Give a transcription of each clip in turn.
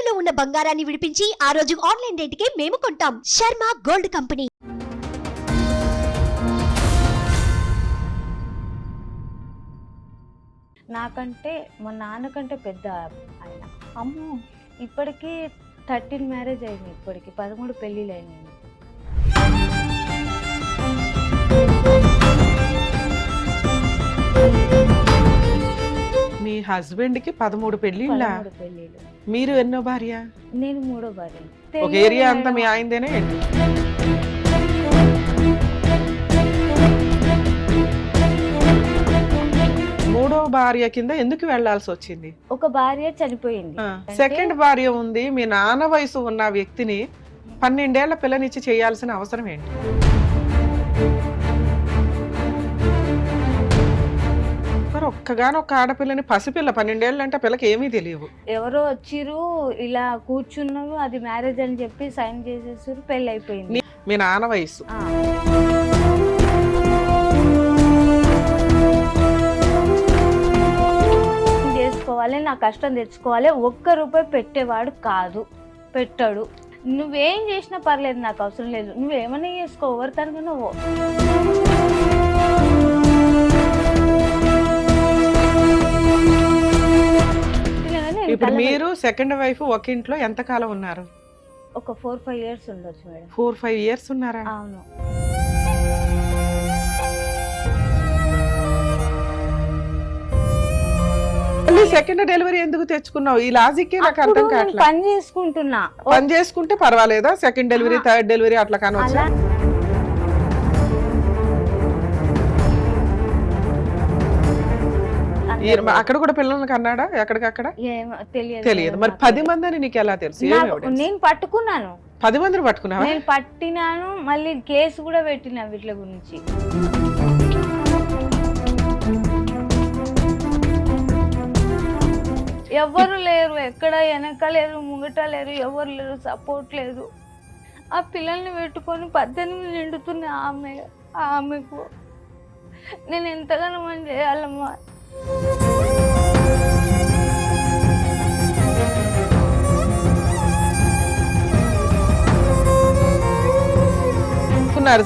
తాకట్టులో ఉన్న బంగారాన్ని విడిపించి ఆ రోజు ఆన్లైన్ రేటుకే మేము కొంటాం. Sharma gold company. నాకంటే మా నాన్నకంటే పెద్ద ఆయన. అమ్మో, ఇప్పటికీ 13 మ్యారేజ్ అయింది. ఇప్పటికి 13 పెళ్ళిళ్ళు అయినాయి. మీ హస్బెండ్ కి 13 పెళ్ళిళ్ళ? 13 పెళ్ళిళ్ళు. మీరు ఎన్నో భార్య? నేను మూడో భార్య. ఒక ఏరియా అంతా మీ ఆయనదేనే? మూడో భార్య కింద ఎందుకు వెళ్లాల్సి వచ్చింది? ఒక భార్య చనిపోయింది. సెకండ్ భార్య ఉంది. మీ నాన్న వయసు ఉన్న వ్యక్తిని 12 ఏళ్ల పిల్లనిచ్చి చేయాల్సిన అవసరం ఏంటి? మరి ఒక్కగానొక్క ఆడపిల్లని, పసిపిల్ల 12 ఏళ్ళు అంటే పిల్లకి ఏమీ తెలియవు. ఎవరో వచ్చిరు, ఇలా కూర్చున్నారు, అది మ్యారేజ్ అని చెప్పి సైన్ చేసేసారు, పెళ్ళి అయిపోయింది. మీ నాన్న వయసు చేసుకోవాలి, నా కష్టం తెచ్చుకోవాలి. ఒక్క రూపాయి పెట్టేవాడు కాదు, పెట్టాడు. నువ్వేం చేసినా పర్లేదు, నాకు అవసరం లేదు, నువ్వేమన్నా చేసుకో, ఎవరి తనకు నువ్వు. ఇప్పుడు మీరు సెకండ్ వైఫ్ ఒక ఇంట్లో ఎంత కాలం ఉన్నారు? ఒక 4-5 years ఉండొచ్చు మేడం. 4-5 years ఉన్నారా? అవును. సెకండ్ డెలివరీ ఎందుకు తెచ్చుకున్నావు? ఈ లాజిక్ నాకు అర్థం కావట్లేదు. పని చేసుకుంటున్నా. పని చేసుకుంటే పర్వాలేదా? సెకండ్ డెలివరీ, థర్డ్ డెలివరీ అట్లా కానొచ్చా? అక్కడ కూడా పిల్లల్ని కన్నాడా? ఎక్కడికక్కడ తెలియదు. మరి 10 మంది అని నీకు ఎలా తెలుసు? నేను పట్టుకున్నాను. 10 మందిని పట్టుకున్నావా? నేను పట్టినాను, మళ్ళీ కేసు కూడా పెట్టినా వీటి గురించి. ఎవరు లేరు, ఎక్కడ వెనక లేరు, ముంగట లేరు, ఎవరు లేరు, సపోర్ట్ లేదు. ఆ పిల్లల్ని పెట్టుకొని 18 నిండుతున్న ఆమెకు నేను ఎంతగానో మనం చేయాలమ్మా.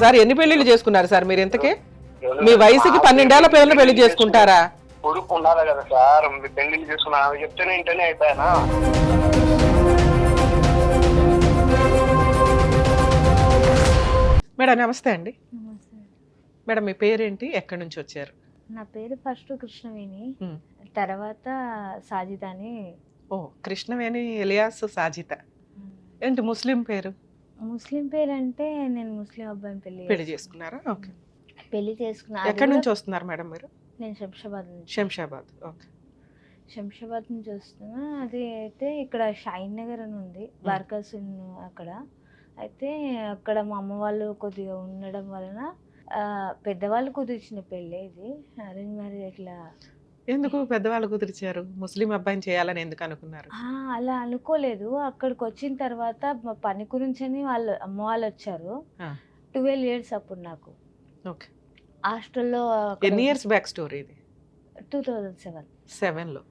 సార్ ఎన్ని పెళ్లిళ్ళు చేసుకున్నారు సార్ మీరు? ఇంతకే మీ వయసుకి 12 ఏళ్ల పిల్లలు పెళ్లి చేసుకుంటారా? కొడుకు ఉండాలి కదా సార్, పెళ్లి చేసుకున్నా చెప్తేనే ఇంటనే అయిపోయానా? మేడం నమస్తే అండి. మేడం మీ పేరేంటి, ఎక్కడి నుంచి వచ్చారు? నా పేరు ఫస్ట్ కృష్ణవేణి, తర్వాత సాజిత అని. ఓ, కృష్ణవేణి ఎలియాస్ సాజిత. ఏంటి ముస్లిం పేరు? ముస్లిం పేరు అంటే నేను ముస్లిం అబ్బాయిని పెళ్లి చేసుకున్నారా? ఓకే, పెళ్లి చేసుకున్నా. ఎక్కడి నుంచి వస్తున్నారు మేడం మీరు? నేను శంషాబాద్ నుంచి. శంషాబాద్, ఓకే. శంషాబాద్ నుంచి వస్తున్నా. అది అయితే ఇక్కడ షాయిన్ నగర్ అని ఉంది, బార్కాస్ అక్కడ. అయితే అక్కడ మా అమ్మ వాళ్ళు కొద్దిగా ఉండడం వలన పెద్దవాళ్ళు కుదిర్చిన పెళ్ళి ఇది, అరేంజ్ మ్యారేజ్. ఇట్లా ఎందుకు పెద్దవాళ్ళు కుదిర్చారు? ముస్లిం అబ్బాయిని చేయాలని ఎందుకు అనుకున్నారు? అలా అనుకోలేదు. అక్కడికి వచ్చిన తర్వాత మా పని గురించి వాళ్ళు అమ్మ వాళ్ళు వచ్చారు. 12 years అప్పుడు నాకు. ఓకే. హాస్టల్లో. ఎన్ని ఇయర్స్ బ్యాక్ స్టోరీ ఇది? 2007లో.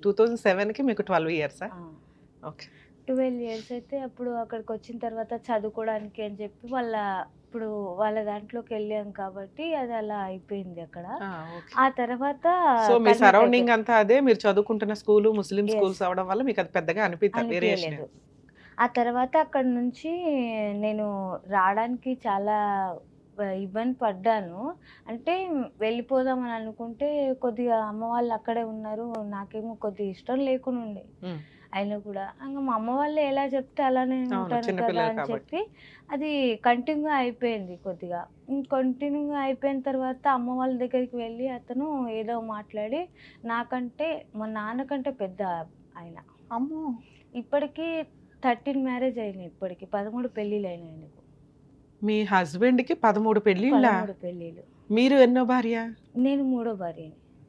2007కి మీకు 12 years? ఓకే. 12 years అయితే అప్పుడు అక్కడికి వచ్చిన తర్వాత చదువుకోవడానికి అని చెప్పి ఇప్పుడు వాళ్ళ దాంట్లోకి వెళ్ళాం కాబట్టి అది అలా అయిపోయింది అక్కడ. ఆ తర్వాత మీ సరౌండింగ్ అంతా అదే, మీరు చదువుకుంటున్న స్కూల్ ముస్లిం స్కూల్స్ అవడం వల్ల మీకు అది పెద్దగా అనిపించలేదు. ఆ తర్వాత అక్కడ నుంచి నేను రావడానికి చాలా ఇబ్బంది పడ్డాను. అంటే వెళ్ళిపోదామని అనుకుంటే కొద్దిగా అమ్మ వాళ్ళు అక్కడే ఉన్నారు, నాకేమో కొద్దిగా ఇష్టం లేకుండా ఉండే. అయినా కూడా ఇంకా మా అమ్మ వాళ్ళు ఎలా చెప్తే అలానే ఉంటాను కదా అని చెప్పి అది కంటిన్యూ అయిపోయింది. కొద్దిగా కంటిన్యూగా అయిపోయిన తర్వాత అమ్మ వాళ్ళ దగ్గరికి వెళ్ళి అతను ఏదో మాట్లాడి నాకంటే మా నాన్నకంటే పెద్ద ఆయన. అమ్మో, ఇప్పటికీ 13 మ్యారేజ్ అయినాయి. ఇప్పటికి 13 పెళ్ళిళ్ళు అయినాయి ఆయనకు. మీ హస్బెండ్ కి 13 పెళ్ళిళ్ళు. మీరు ఎన్నో భార్య? నేను మూడో భార్య.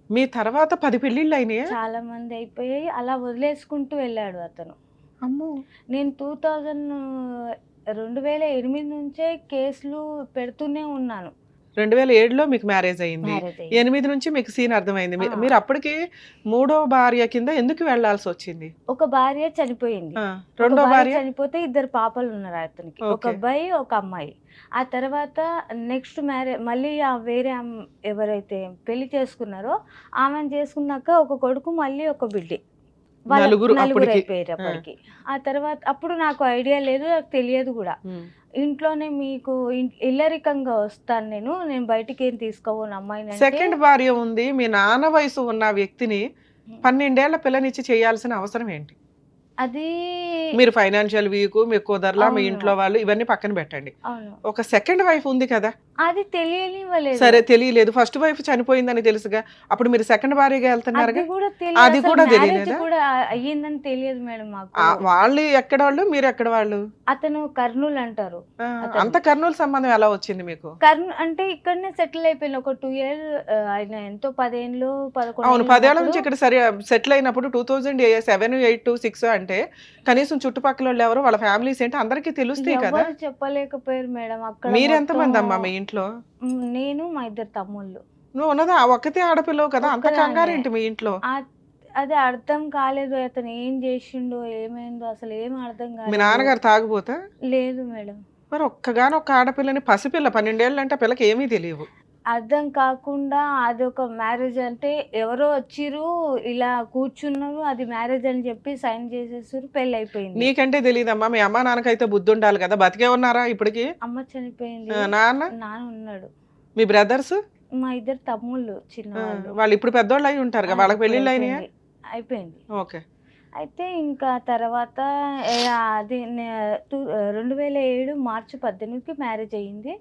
మీ తర్వాత 10 పెళ్ళిళ్ళు అయినాయి? చాలా మంది అయిపోయాయి. అలా వదిలేసుకుంటూ వెళ్ళాడు అతను. అమ్మో. నేను 2008 నుంచే కేసులు పెడుతూనే ఉన్నాను. 2007లో మీకు మ్యారేజ్ అయింది. మ్యారేజ్ 8 నుంచి మీకు సీన్ అర్థమైంది. ఆ. మీరు అప్పటికి మూడో భార్య కింద ఎందుకు వెళ్లాల్సి వచ్చింది? ఒక భార్య చనిపోయింది. ఆ, ఒక రెండో భార్య చనిపోతే 2 పాపలు ఉన్నారు అతనికి. ఒక ఓకే. అబ్బాయి ఒక అమ్మాయి. ఆ తర్వాత నెక్స్ట్ మళ్ళీ వేరే ఎవరైతే పెళ్లి చేసుకున్నారో ఆమెను చేసుకున్నాక ఒక కొడుకు మళ్ళీ ఒక బిడ్డ. నలుగురు నలుగురు అప్పటికి. అయిపోయారు అప్పటికి. ఆ తర్వాత అప్పుడు నాకు ఐడియా లేదు, నాకు తెలియదు కూడా. ఉమ్. ఇంట్లోనే మీకు ఇల్లరికంగా వస్తాను నేను బయటికి ఏం తీసుకోను అమ్మాయిని అంటే సెకండ్ భార్య ఉంది, మీ నాన్న వయసు ఉన్న వ్యక్తిని 12 ఏళ్ల పిల్లనిచ్చి చేయాల్సిన అవసరం ఏంటి? అది మీరు ఫైనాన్షియల్ వీక్, మీకు కుదరలా, మీ అవును. ఇంట్లో వాళ్ళు ఇవన్నీ పక్కన పెట్టండి. అవును, ఒక సెకండ్ వైఫ్ ఉంది కదా. అది తెలియనివ్వలేదు. సరే తెలియలేదు, ఫస్ట్ వైఫ్ చనిపోయిందని తెలుసుగా, అప్పుడు మీరు సెకండ్ భార్యగా వెళ్తున్నారుగా. అది కూడా అది తెలియదు, కూడా అసలు మ్యారేజ్ తెలియలేదా? కూడా అయ్యిందని తెలియదు మేడం మాకు. వాళ్ళు ఎక్కడ వాళ్ళు, మీరు ఎక్కడ వాళ్ళు? అతను కర్నూలు అంటారు. అతను. అంత కర్నూలు సంబంధం ఎలా వచ్చింది మీకు? కర్నూలు అంటే ఇక్కడనే సెటిల్ అయిపోయింది. ఒక 2 ఇయర్స్ ఆయన ఎంతో 10 ఏళ్ళు 11 అవును, ఏళ్ళు 10 ఏళ్ల ఉన్నప్పుడు నుంచి ఇక్కడ సరే సెటిల్ అయినప్పుడు 2007, 8, 6 అంటే కనీసం చుట్టుపక్కల వాళ్ళు ఎవరు, వాళ్ళ ఫ్యామిలీస్ ఏంటి అందరికీ తెలుస్తాయి కదా. ఎవరు చెప్పలేకపోయారు మేడం. అక్కడ మీరు ఎంతమంది మొత్తం అమ్మా మీ ఇంట్లో? నేను మా 2 తమ్ముళ్ళు. నువ్వు ఉన్నదా ఒక్కతే ఆడపిల్లవు కదా, అంత ఒక్కదాన్నే. కంగారేంటి మీ ఇంట్లో? అది అర్థం కాలేదు, అతను ఏం చేసిండో ఏమైందో అసలు ఏం అర్థం మీ కాలేదు. నాన్నగారు తాగుపోతా? లేదు మేడం. మరి ఒక్కగానొక్క ఆడపిల్లని, పసిపిల్ల 12 ఏళ్ళు అంటే పిల్లకి ఏమీ తెలియవు. అర్థం కాకుండా అదొక మ్యారేజ్ అంటే ఎవరో వచ్చిర్రు ఇలా కూర్చున్నారు, అది మ్యారేజ్ అని చెప్పి సైన్ చేసేసారు, పెళ్ళి అయిపోయింది. నీకంటే తెలియదమ్మా, మీ అమ్మ నాన్నకైతే బుద్ధి ఉండాలి కదా, బతికే ఉన్నారా ఇప్పటికి? అమ్మ చనిపోయింది, నాన్న, నాన్న ఉన్నాడు. మీ బ్రదర్స్? మా 2 తమ్ముళ్ళు చిన్నవాళ్ళు. వాళ్ళు ఇప్పుడు పెద్దోళ్ళు అయి ఉంటారు కదా, వాళ్ళకి పెళ్ళిళ్ళు అయినాయా? అయిపోయింది. ఓకే. అయితే ఇంకా తర్వాత అది 2007 మార్చి 18కి మ్యారేజ్ అయ్యింది.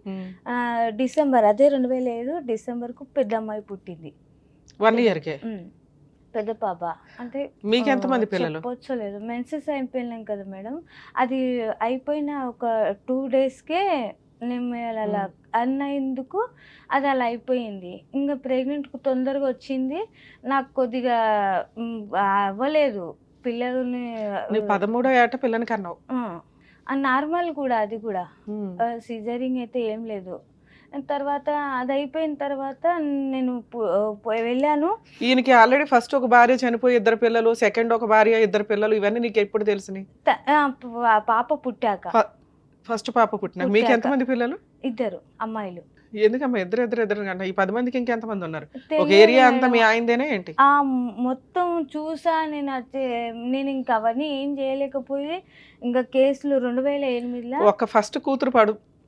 డిసెంబర్ అదే 2007 డిసెంబర్కు పెద్ద అమ్మాయి పుట్టింది. 1 ఇయర్కే పెద్ద పాప. అంటే మీకు ఎంతమంది పిల్లలు? చెప్పొచ్చలేదు, మెన్సెస్ అయిపోయినాం కదా మేడం. అది అయిపోయిన ఒక 2 డేస్కే నేను అలా అన్నందుకు అది అలా అయిపోయింది. ఇంకా ప్రెగ్నెంట్ తొందరగా వచ్చింది, నాకు కొద్దిగా అవ్వలేదు పిల్లలని. 13వ ఏట పిల్లని కన్నావు. నార్మల్ కూడా, అది కూడా సిజరింగ్ అయితే ఏం లేదు. తర్వాత అది అయిపోయిన తర్వాత నేను వెళ్ళాను. ఈయనకి ఆల్రెడీ ఫస్ట్ ఒక భార్య చనిపోయి 2 పిల్లలు, సెకండ్ ఒక భార్య 2 పిల్లలు, ఇవన్నీ నీకు ఎప్పుడు తెలిసినాయి? పాప పుట్టాక. ఫస్ట్ పాప పుట్టినాక మీకు ఎంతమంది పిల్లలు? 2 అమ్మాయిలు. ఎందుకమ్మా ఇద్దరు కంటే ఈ 10 మందికి ఇంకెంతమంది ఉన్నారు? ఒక ఏరియా అంతా మీ ఆయనదేనా ఏంటి? మొత్తం చూసా నేను. నేను ఇంకా అవన్నీ ఏం చేయలేకపోయి ఇంకా కేసులు 2008లో ఒక ఫస్ట్ కూతురు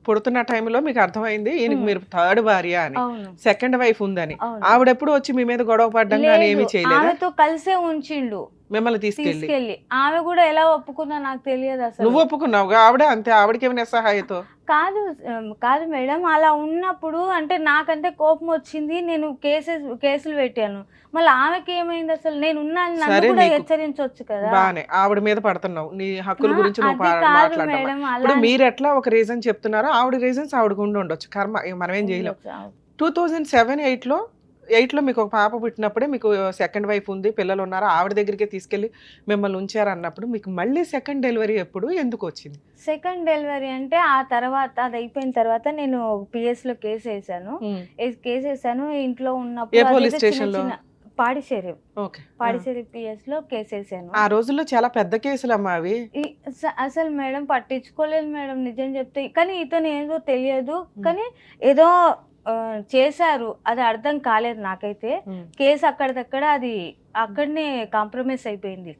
పుడుతున్న టైంలో మీకు అర్థమైంది ఈయనకి మీరు థర్డ్ భార్య అని, సెకండ్ వైఫ్ ఉందని. ఆవిడెప్పుడు వచ్చి మీ మీద గొడవ పడ్డం కానీ ఏమీ చేయలేదు? ఆమెతో కలిసే ఉంచిండు మిమ్మల్ని తీసుకెళ్ళి. ఆమె కూడా ఎలా ఒప్పుకుందా నాకు తెలియదు అసలు. నువ్వు ఒప్పుకున్నావు? ఆవిడ అంతే, ఆవిడకి ఏమైనా సహాయతో? కాదు మేడం, అలా ఉన్నప్పుడు అంటే నాకంటే కోపం వచ్చింది, నేను కేసులు పెట్టాను. మళ్ళీ ఆమెకి ఏమైంది అసలు? నేను ఉన్నాను, నన్ను కూడా హెచ్చరించవచ్చు కదా. బానే ఆవిడ మీద పడుతున్నావు, నీ హక్కుల గురించి నువ్వు మాట్లాడడం. ఇప్పుడు మీరు ఎట్లా ఒక రీజన్ చెప్తున్నారో ఆవిడ రీజన్స్ ఆవిడకు ఉండి ఉండొచ్చు, కర్మ మనం ఏం చేయలేం. 2007, 8లో మీకు ఒక పాప పుట్టినప్పుడే మీకు సెకండ్ వైఫ్ ఉంది, పిల్లలు ఉన్నారు, ఆవిడ దగ్గరికి తీసుకెళ్లి మిమ్మల్ని ఉంచారు అన్నప్పుడు మీకు మళ్ళీ సెకండ్ డెలివరీ ఎప్పుడు ఎందుకు వచ్చింది? సెకండ్ డెలివరీ అంటే ఆ తర్వాత అది అయిపోయిన తర్వాత నేను PS లో కేసు వేసాను. ఇంట్లో ఉన్నప్పుడు పోలీస్ స్టేషన్ లో? పాడిచేరి ఓకే. పాడిచేరి PS లో కేసు వేసాను. ఆ రోజుల్లో చాలా పెద్ద కేసులు అమ్మా అవి. అసలు మేడం పట్టించుకోలేదు మేడం నిజం చెప్తే. కానీ ఇతను ఏదో తెలియదు, కానీ ఏదో చేశారు, అది అర్థం కాలేదు నాకైతే. కేసు అక్కడిదక్కడ అది అక్కడనే కాంప్రమైజ్ అయిపోయింది.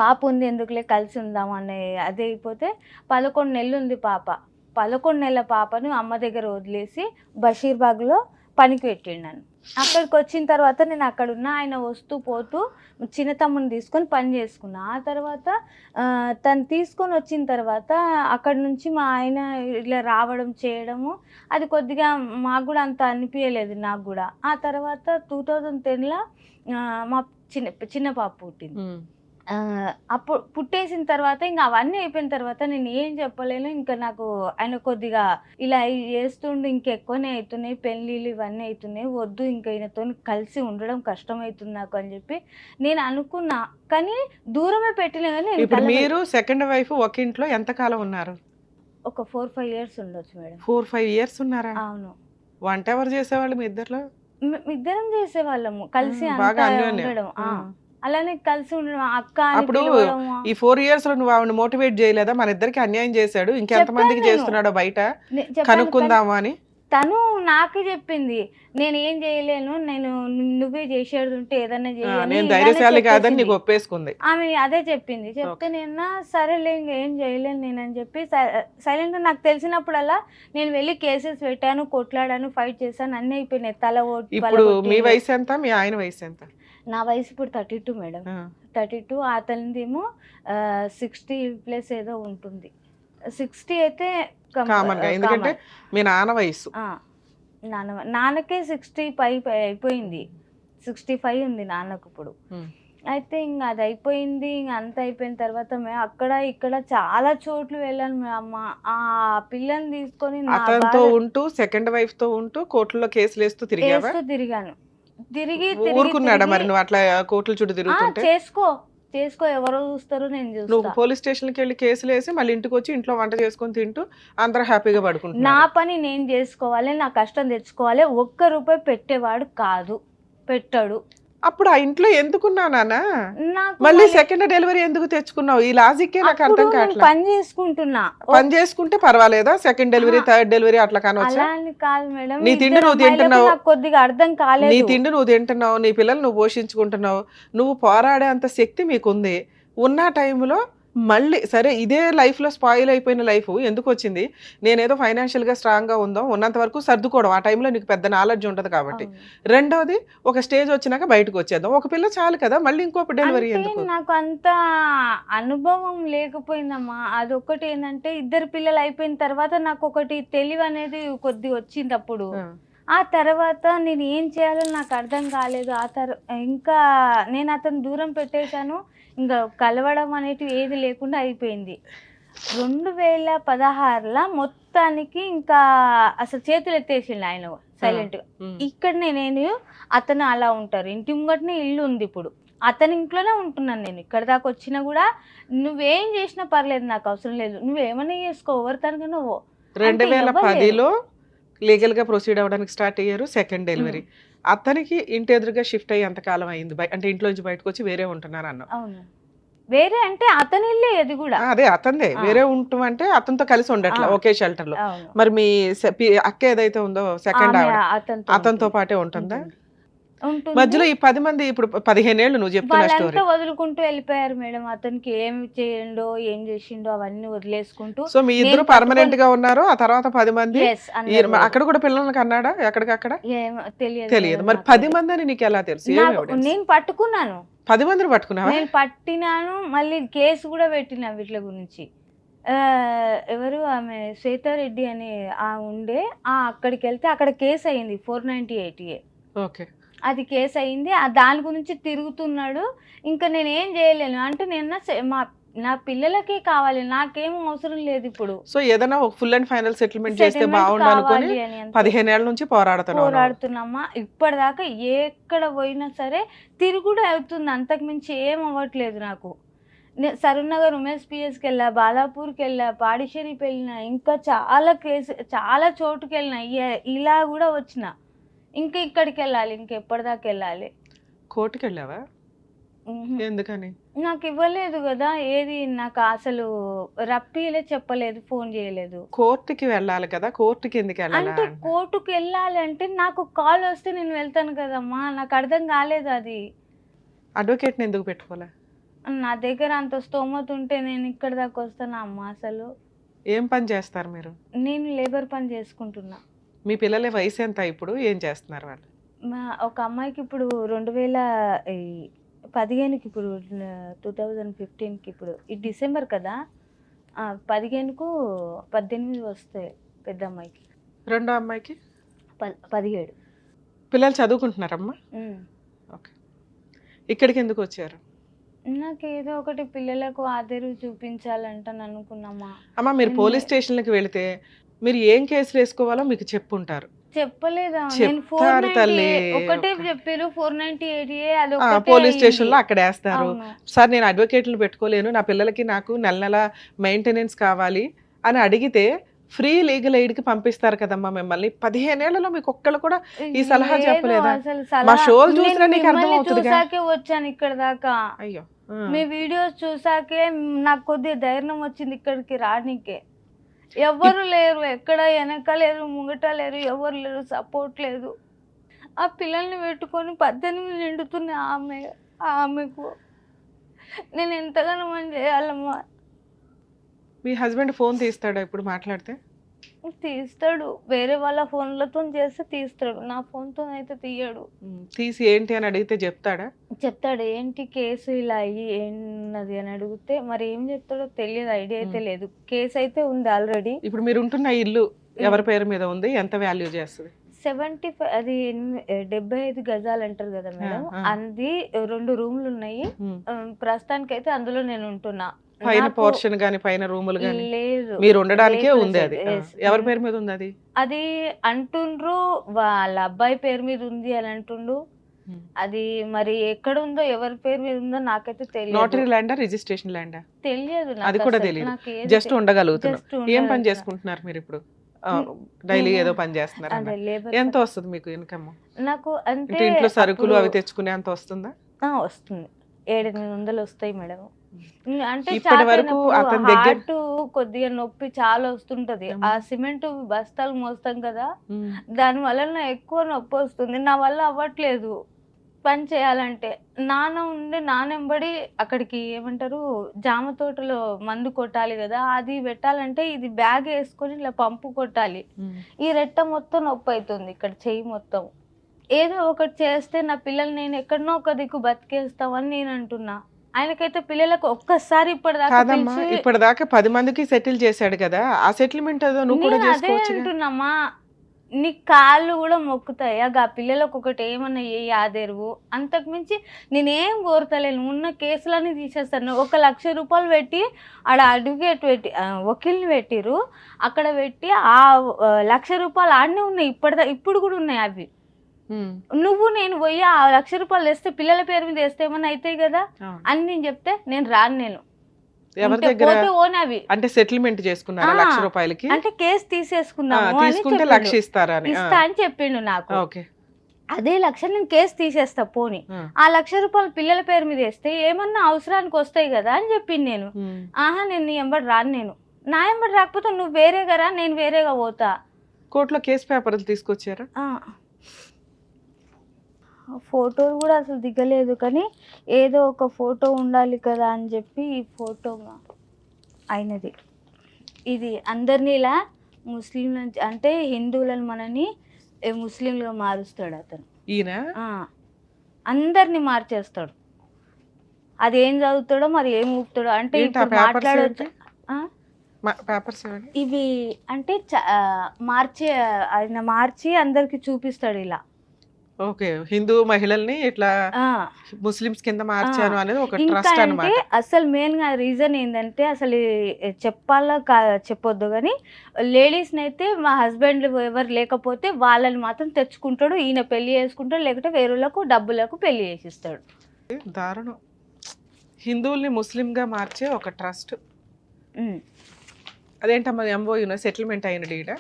పాప ఉంది ఎందుకులే కలిసి ఉందాం అనే అది అయిపోతే 11 నెలలు ఉంది పాప. 11 నెలల పాపను అమ్మ దగ్గర వదిలేసి బషీర్బాగ్లో పనికి పెట్టిండు నన్ను. అక్కడికి వచ్చిన తర్వాత నేను అక్కడ ఉన్న ఆయన వస్తూ పోతూ చిన్న తమ్ముని తీసుకొని పని చేసుకున్నా. ఆ తర్వాత తను తీసుకొని వచ్చిన తర్వాత అక్కడ నుంచి మా ఆయన ఇట్లా రావడం చేయడము అది కొద్దిగా మాకు కూడా అంత అనిపించలేదు నాకు కూడా. ఆ తర్వాత 2010లో మా చిన్న పాప పుట్టింది. అప్పుడు పుట్టేసిన తర్వాత ఇంకా అవన్నీ అయిపోయిన తర్వాత నేను ఏం చెప్పలేను. ఇంకా నాకు ఆయన కొద్దిగా ఇలా చేస్తుండే, ఇంకెక్కువనే అవుతున్నాయి పెళ్ళిళ్ళు ఇవన్నీ అవుతున్నాయి, వద్దు ఇంకా ఈయనతో కలిసి ఉండడం కష్టం అవుతుంది నాకు అని చెప్పి నేను అనుకున్నా. కానీ దూరమే పెట్టినా కానీ ఇప్పుడు మీరు సెకండ్ వైఫ్ ఒక ఇంట్లో ఎంత కాలం ఉన్నారు? ఒక 4-5 years ఉండొచ్చు మేడం. 4-5 years ఉన్నారా? అవును. వంట ఎవరు చేసేవాళ్ళు మీ ఇద్దరిలో? ఇద్దరం చేసేవాళ్ళము కలిసి బాగా అంతా అన్యోన్యం. ఉండడం. అలానే కలిసి ఉండడం, అక్క అని అప్పుడు పిలవడము. ఈ 4 years లో నువ్వు ఆవిడ మోటివేట్ చేయలేదా, మన ఇద్దరికి అన్యాయం చేశాడు, ఇంకెంతమందికి చెప్పాను చేస్తున్నాడో బయట చెప్పాను. కనుక్కుందాము అని? తను నాకు చెప్పింది, నేను ఏం చేయలేను, నేను నువ్వే చేసేది ఉంటే ఏదన్నా చేయని నేను ఇలానే ధైర్యశాలి కాదని చెప్పేసింది. నీకు ఒప్పేసుకుంది. ఆమె అదే చెప్పింది. చెప్తే నేను సరేలే ఇంక ఏం చేయలేను నేను అని చెప్పి సైలెంట్. నాకు తెలిసినప్పుడల్లా నేను వెళ్ళి కేసెస్ పెట్టాను, కొట్లాడాను, ఫైట్ చేశాను, అన్నీ అయిపోయినాయి. ఇప్పుడు మీ వయసు ఎంత, మీ ఆయన వయసు ఎంత? నా వయసు ఇప్పుడు 32 మేడం. 32. అతనిదేమో 60+ ఏదో ఉంటుంది. 60 అయితే కామన్ గా, ఎందుకంటే మీ నాన్న వయసు. నాన్నకే 60 పై అయిపోయింది. 65 ఉంది నాన్నకు ఇప్పుడు. అయితే ఇంకా అది అయిపోయింది. ఇంక అంత అయిపోయిన తర్వాత మేము అక్కడ ఇక్కడ చాలా చోట్లు వెళ్ళాను. అమ్మ ఆ పిల్లని తీసుకొని అతనితో ఉంటూ, సెకండ్ వైఫ్ తో ఉంటూ కోర్టులో కేసులు వేస్తూ తిరిగావా? తిరిగాను. తిరిగి ఊరుకున్నాడా మరి నువ్వు అట్లా కోర్టుల చుట్టూ తిరుగుతుంటే? చేసుకో ఎవరో చూస్తారు, నేను నువ్వు చూస్తా. పోలీస్ స్టేషన్ కి వెళ్ళి కేసులు వేసి మళ్ళీ ఇంటికి వచ్చి ఇంట్లో వంట చేసుకొని తింటూ అందరూ హ్యాపీగా నా పడుకుంటున్నారు. పని నేను చేసుకోవాలి, నా కష్టం తెచ్చుకోవాలి. ₹1 పెట్టేవాడు కాదు, పెట్టాడు. అప్పుడు ఆ ఇంట్లో ఎందుకున్నా నాన్న? నాకు మళ్ళీ సెకండ్ డెలివరీ ఎందుకు తెచ్చుకున్నావు? ఈ లాజిక్కే నాకు అప్పుడు అర్థం నేను కావట్లేదు. పని చేసుకుంటున్నా. పని చేసుకుంటే పర్వాలేదా? సెకండ్ డెలివరీ, థర్డ్ డెలివరీ అట్లా కానొచ్చా? అలా అని కాదు మేడం, నీ తిండి నువ్వు తింటున్నావు, నాకు కొద్దిగా అర్థం నీ కాలేదు. తిండి నువ్వు తింటున్నావు, నీ పిల్లలు నువ్వు పోషించుకుంటున్నావు, నువ్వు పోరాడే అంత శక్తి మీకుంది. ఉన్న టైంలో మళ్ళీ సరే ఇదే లైఫ్ లో స్పాయిల్ అయిపోయిన లైఫ్ ఎందుకు వచ్చింది? నేనేదో ఫైనాన్షియల్ గా స్ట్రాంగ్ గా ఉందో ఉన్నంత వరకు సర్దుకోవడం, ఆ టైంలో నీకు పెద్ద నాలెడ్జ్ ఉంటది కాబట్టి. రెండోది ఒక స్టేజ్ వచ్చినాక బయటకు వచ్చేద్దాం, ఒక పిల్ల చాలు కదా, మళ్ళీ ఇంకో డెలివరీ అంటే ఎందుకు? నాకు అంత అనుభవం లేకపోయిందమ్మా. అదొకటి ఏంటంటే, 2 పిల్లలు అయిపోయిన తర్వాత నాకు ఒకటి తెలివి అనేది కొద్ది వచ్చింది అప్పుడు. ఆ తర్వాత నేను ఏం చేయాలో నాకు అర్థం కాలేదు. ఇంకా నేను అతను దూరం పెట్టేశాను. ఇంకా కలవడం అనేటివి ఏది లేకుండా అయిపోయింది. 2016 మొత్తానికి ఇంకా అసలు చేతులు ఎత్తేసిండు ఆయన సైలెంట్గా. ఇక్కడ నేను అతను అలా ఉంటారు, ఇంటి ముంగటనే ఇల్లు ఉంది. ఇప్పుడు అతని ఇంట్లోనే ఉంటున్నాను నేను. ఇక్కడ దాకా వచ్చినా కూడా నువ్వేం చేసినా పర్లేదు, నాకు అవసరం లేదు, నువ్వేమన్నా చేసుకో, ఎవరి తనగా నువ్వు. 2010లో లీగల్ గా ప్రొసీడ్ అవ్వడానికి స్టార్ట్ అయ్యారు. సెకండ్ డెలివరీ అతనికి ఇంటి ఎదురుగా షిఫ్ట్ అయ్యి ఎంతకాలం అయింది? అంటే ఇంట్లోంచి బయటకు వచ్చి వేరే ఉంటున్నారు అన్నావు. అవును, వేరే అంటే అతని ఇల్లే అది కూడా. అదే అతందే, వేరే ఉంటాం అంటే అతనితో కలిసి ఉండట్లా ఒకే షెల్టర్ లో. అవును. మరి మీ అక్క ఏదైతే ఉందో సెకండ్ ఆవిడ అతనితో పాటే ఉంటుందా? ఉంటుంది. మధ్యలో ఈ 10 మంది ఇప్పుడు 15 ఏళ్ళు నువ్వు చెప్తున్న స్టోరీ, వాళ్ళంతా వదులుకుంటూ వెళ్ళిపోయారు మేడం. అతనికి ఏం చేయండో ఏం చేసిండో అవన్నీ వదిలేసుకుంటూ. సో మీ ఇద్దరు పర్మనెంట్ గా ఉన్నారు. ఆ తర్వాత 10 మంది Yes, అందరూ అక్కడ కూడా పిల్లలకి అన్నాడా? ఎక్కడికక్కడ ఏమో తెలియదు తెలియదు. మేడం మరి నాకు. 10 మంది అని నీకు ఎలా తెలుసు? ఏం evidence? నేను పట్టుకున్నాను, 10 మందిని పట్టుకున్నావా? నేను పట్టినాను. మళ్ళీ కేసు కూడా పెట్టినా వీటి గురించి. ఎవరు ఆమె శ్వేతారెడ్డి అని ఉండే, అక్కడికి వెళ్తే అక్కడ కేసు అయింది 498A. ఓకే, అది కేసు అయింది. దాని గురించి తిరుగుతున్నాడు. ఇంకా నేను ఏం చేయలేను అంటే, నా పిల్లలకే కావాలి, నాకేం అవసరం లేదు ఇప్పుడు. సో ఏదైనా ఒక ఫుల్ అండ్ ఫైనల్ సెటిల్మెంట్ చేస్తే బాగుండు అనుకుని 15 ఏళ్ల నుంచి పోరాడుతున్నామా. ఇప్పటిదాకా ఎక్కడ పోయినా సరే తిరుగుడు అవుతుంది, అంతకు మించి ఏం అవ్వట్లేదు నాకు. సరూర్నగర్ ఉమేష్ పిఎస్కి వెళ్ళా, బాలాపూర్కి వెళ్ళా, పాడిషేరికి వెళ్ళినా, ఇంకా చాలా చోటుకి వెళ్ళినా. ఇలా కూడా వచ్చిన, ఇంకా ఇక్కడికి వెళ్ళాలి, ఇంకెప్పటిదాకా వెళ్ళాలి. కోర్టుకి వెళ్ళావా? ఎందుకని? నాకు ఇవ్వలేదు కదా ఏది, నాకు అసలు రప్పిలే, చెప్పలేదు, ఫోన్ చేయలేదు. కోర్టుకి వెళ్ళాలి కదా, కోర్టుకి ఎందుకు వెళ్ళాలి? అంటే కోర్టుకి వెళ్ళాలి అంటే నాకు కాల్ వస్తే నేను వెళ్తాను కదమ్మా, నాకు అర్థం కాలేదు అది. అడ్వకేట్ని ఎందుకు పెట్టుకోలే? నా దగ్గర అంత స్తోమత ఉంటే నేను ఇక్కడ దాకా వస్తానా అమ్మా? అసలు ఏం పని చేస్తారు మీరు? నేను లేబర్ పని చేసుకుంటున్నా. మీ పిల్లల వయసు ఎంత ఇప్పుడు? ఏం చేస్తున్నారు వాళ్ళు? ఒక అమ్మాయికి ఇప్పుడు 2015కి, ఇప్పుడు 2015కి, ఇప్పుడు ఈ డిసెంబర్ కదా, 15కు 18 వస్తాయి పెద్ద అమ్మాయికి. రెండో అమ్మాయికి 17. పిల్లలు చదువుకుంటున్నారమ్మా? ఓకే. ఇక్కడికి ఎందుకు వచ్చారు? నాకు ఏదో ఒకటి పిల్లలకు ఆదరు చూపించాలంటాను అనుకున్నామా. అమ్మా మీరు పోలీస్ స్టేషన్లకు వెళితే మీరు ఏం కేసులు వేసుకోవాలో మీకు చెప్పుంటారు. చెప్పలేదా? చెప్తారు తల్లి. ఒకటే చెప్పారు 498A, అది పోలీస్ స్టేషన్ లో అక్కడ వేస్తారు. సార్ నేను అడ్వకేట్లు పెట్టుకోలేను, నా పిల్లలకి నాకు నెల నెల మెయింటెనెన్స్ కావాలి అని అడిగితే ఫ్రీ లీగల్ ఎయిడ్ కి పంపిస్తారు కదమ్మా మిమ్మల్ని. 15 ఏళ్లలో మీకు ఒక్కళ్ళు కూడా ఈ సలహా లేదు, చెప్పలేదా? అసలు మా సలహా షోలు చూసినా నేను నీకు అర్థం మిమ్మల్ని అవుతుందిగా. చూసాకే వచ్చాను ఇక్కడ దాకా. అయ్యో మీ వీడియోస్ చూసాకే నాకు కొద్దిగా ధైర్యం వచ్చింది ఇక్కడికి రానికే. ఎవ్వరు లేరు, ఎక్కడ వెనక లేరు, ముంగట లేరు, ఎవరు లేరు, సపోర్ట్ లేదు. ఆ పిల్లల్ని పెట్టుకొని 18 నిండుతున్న ఆమెకు నేను ఎంతగానో మనం చేయాలమ్మా. మీ హస్బెండ్ ఫోన్ తీస్తాడా ఇప్పుడు మాట్లాడితే? తీస్తాడు, వేరే వాళ్ళ ఫోన్లతో చేస్తే తీస్తాడు, నా ఫోన్తో అయితే తీయడు. తీసి ఏంటి అని అడిగితే చెప్తాడా? చెప్తాడు, ఏంటి కేసు ఇలా అయ్యి ఏన్నది అని అడిగితే మరి ఏం చెప్తాడో తెలియదు, ఐడియా అయితే లేదు. కేసు అయితే ఉంది ఆల్రెడీ. ఇప్పుడు మీరు ఉంటున్న ఇల్లు ఎవరి పేరు మీద ఉంది? ఎంత వాల్యూ చేస్తుంది? 75, అది 75 గజాలు అంటారు కదా మేడం. అది 2 రూమ్లు ఉన్నాయి. ప్రస్తుతానికి అయితే అందులో నేను ఉంటున్నా. పైన పోర్షన్ గాని పైన రూములు గాని లేదు, మీరు ఉండడానికే లేదు ఉంది. అది yes. ఎవరి పేరు మీద ఉంది? అది అది అంటుండ్రు వాళ్ళ అబ్బాయి పేరు మీద ఉంది అని అంటుండు. అది మరి ఎక్కడ ఉందో ఎవరి పేరు మీద ఉందో నాకైతే తెలియదు. నోటరీ ల్యాండా, రిజిస్ట్రేషన్ ల్యాండా తెలియదు, అది కూడా తెలియదు. జస్ట్ ఉండగలుగుతున్నారు. ఏం పని చేసుకుంటున్నారు మీరు ఇప్పుడు? డైలీ ఏదో పని చేస్తున్నారు. ఎంత వస్తుంది మీకు ఇన్కమ్? నాకు అంటే ఇంట్లో సరుకులు అవి తెచ్చుకునే అంత వస్తుందా? వస్తుంది, 700-800 వస్తాయి మేడం. అంటే ఇప్పటి వరకు అతని దగ్గర హార్ట్ కొద్దిగా నొప్పి చాలా వస్తుంటది. ఆ సిమెంట్ బస్తాలు మోస్తాం కదా, దాని వల్ల ఎక్కువ నొప్పి వస్తుంది. నా వల్ల అవ్వట్లేదు పని చేయాలంటే. నానెంబడి అక్కడికి ఏమంటారు జామ తోటలో మందు కొట్టాలి కదా, అది పెట్టాలంటే ఇది బ్యాగ్ వేసుకొని ఇలా పంపు కొట్టాలి. ఈ రెట్ట మొత్తం నొప్పి అవుతుంది, ఇక్కడ చెయ్యి మొత్తం. ఏదో ఒకటి చేస్తే నా పిల్లలు నేను ఎక్కడనో ఒక దిక్కు బతికేస్తామని నేను అంటున్నా. ఆయనకైతే పిల్లలకు ఒక్కసారి ఇప్పటిదాకా 10 మందికి సెటిల్ చేశాడు కదా, ఆ సెటిల్మెంట్ ఏదో నువ్వు కూడా చేసుకోవచ్చు. అంటున్నామా, నీ కాళ్ళు కూడా మొక్కుతాయి ఆ పిల్లలకు ఒకటి ఏమన్నా ఏ ఆదేరువు. అంతకు మించి నేనేం కోరతలేను. ఉన్న కేసులన్నీ తీసేస్తాను. 1 లక్ష రూపాయలు పెట్టి ఆడ అడ్వకేట్ పెట్టి వకీల్ని పెట్టిరు, అక్కడ పెట్టి ఆ 1 లక్ష రూపాయలు ఆడనే ఉన్నాయి. ఇప్పుడు కూడా ఉన్నాయి అవి. నేను పోయి ఆ 1 లక్ష రూపాయలు వేస్తే పిల్లల పేరు మీద వేస్తే ఏమన్నా అవుతాయి కదా అని నేను చెప్తే నేను రాను. నేను ఎవరి దగ్గర అంటే సెటిల్మెంట్ చేసుకున్నారా 1 లక్ష రూపాయలకి? అంటే కేసు తీసేసుకున్నాము, తీసుకుంటే 1 లక్ష ఇస్తా అని చెప్పిండు నాకు. అదే 1 లక్ష నేను కేసు తీసేస్తా పోని, ఆ 1 లక్ష రూపాయలు పిల్లల పేరు మీద వేస్తే ఏమన్నా అవసరానికి వస్తాయి కదా అని చెప్పింది. నేను నేను నీ ఎంబడి రాను, నేను నా ఎంబడి రాకపోతే నువ్వు వేరేగా రా, నేను వేరేగా పోతా. కోర్టులో కేసు పేపర్లు తీసుకొచ్చారా? ఫోటోలు కూడా అసలు దిగలేదు, కానీ ఏదో ఒక ఫోటో ఉండాలి కదా అని చెప్పి ఈ ఫోటో అయినది. ఇది అందరినీ ఇలా ముస్లింల అంటే హిందువులను మనని ముస్లింలుగా మారుస్తాడు అతను. ఈయన అందరినీ మార్చేస్తాడు. అది ఏం చదువుతాడో మరి ఏం ఊపుతాడో. అంటే ఇప్పుడు మాట్లాడచ్చు ఇవి అంటే ఆయన మార్చి అందరికి చూపిస్తాడు ఇలా. ఓకే, హిందూ మహిళల్ని ఇట్లా ముస్లిమ్స్ కింద మార్చాను అనేది ఒక ట్రస్ట్ అన్నమాట. అసలు మెయిన్ గా రీజన్ ఏంటంటే, అసలు చెప్పాలా చెప్పొద్దు కానీ లేడీస్ అయితే మా హస్బెండ్ ఎవరు లేకపోతే వాళ్ళని మాత్రం తెచ్చుకుంటాడు, ఈయన పెళ్లి చేసుకుంటాడు, లేకపోతే వేరేలకు డబ్బులకు పెళ్లి చేసిస్తాడు. దారుణం. హిందువుల్ని ముస్లిం గా మార్చే ఒక ట్రస్ట్. అదేంటమ్మా ఎంఓయూనా సెటిల్మెంట్ అయిన డీడా?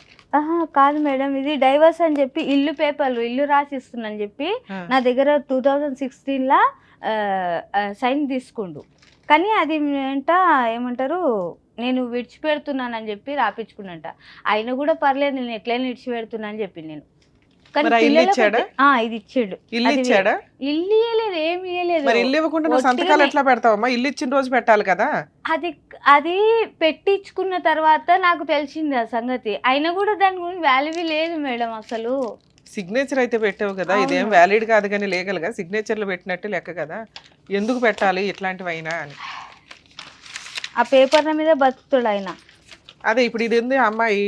కాదు మేడం, ఇది డైవర్స్ అని చెప్పి ఇల్లు పేపర్లు ఇల్లు రాసిస్తుందని చెప్పి నా దగ్గర 2016 సైన్ తీసుకుండు. కానీ అది ఏమంటారు నేను విడిచిపెడుతున్నానని చెప్పి రాపించుకున్నట. అయినా కూడా పర్లేదు, నేను ఎట్లయినా విడిచిపెడుతున్నా అని చెప్పి నేను. ఇది ఇచ్చాడు. ఇల్లు ఇచ్చాడా? ఇల్లు ఇవ్వలేదు, ఏమి ఇవ్వలేదు. మరి ఇల్లు ఇవ్వకుండా నువ్వు సంతకాలు ఎట్లా పెడతావమ్మా? ఇల్లు ఇచ్చిన రోజు పెట్టాలి కదా. అది పెట్టించుకున్న తర్వాత నాకు తెలిసింది ఆ సంగతి. అయినా కూడా దాని గురించి వాల్యూ లేదు మేడం అసలు. సిగ్నేచర్ అయితే పెట్టావు కదా, ఇదేం వ్యాలిడ్ కాదు కానీ లీగల్ గా సిగ్నేచర్లు పెట్టినట్టు లెక్క కదా. ఎందుకు పెట్టాలి ఇట్లాంటివి అయినా అని ఆ పేపర్ల మీద బతుకుతాడు ఆయన. అదే ఇప్పుడు ఇది ఉంది అమ్మాయి.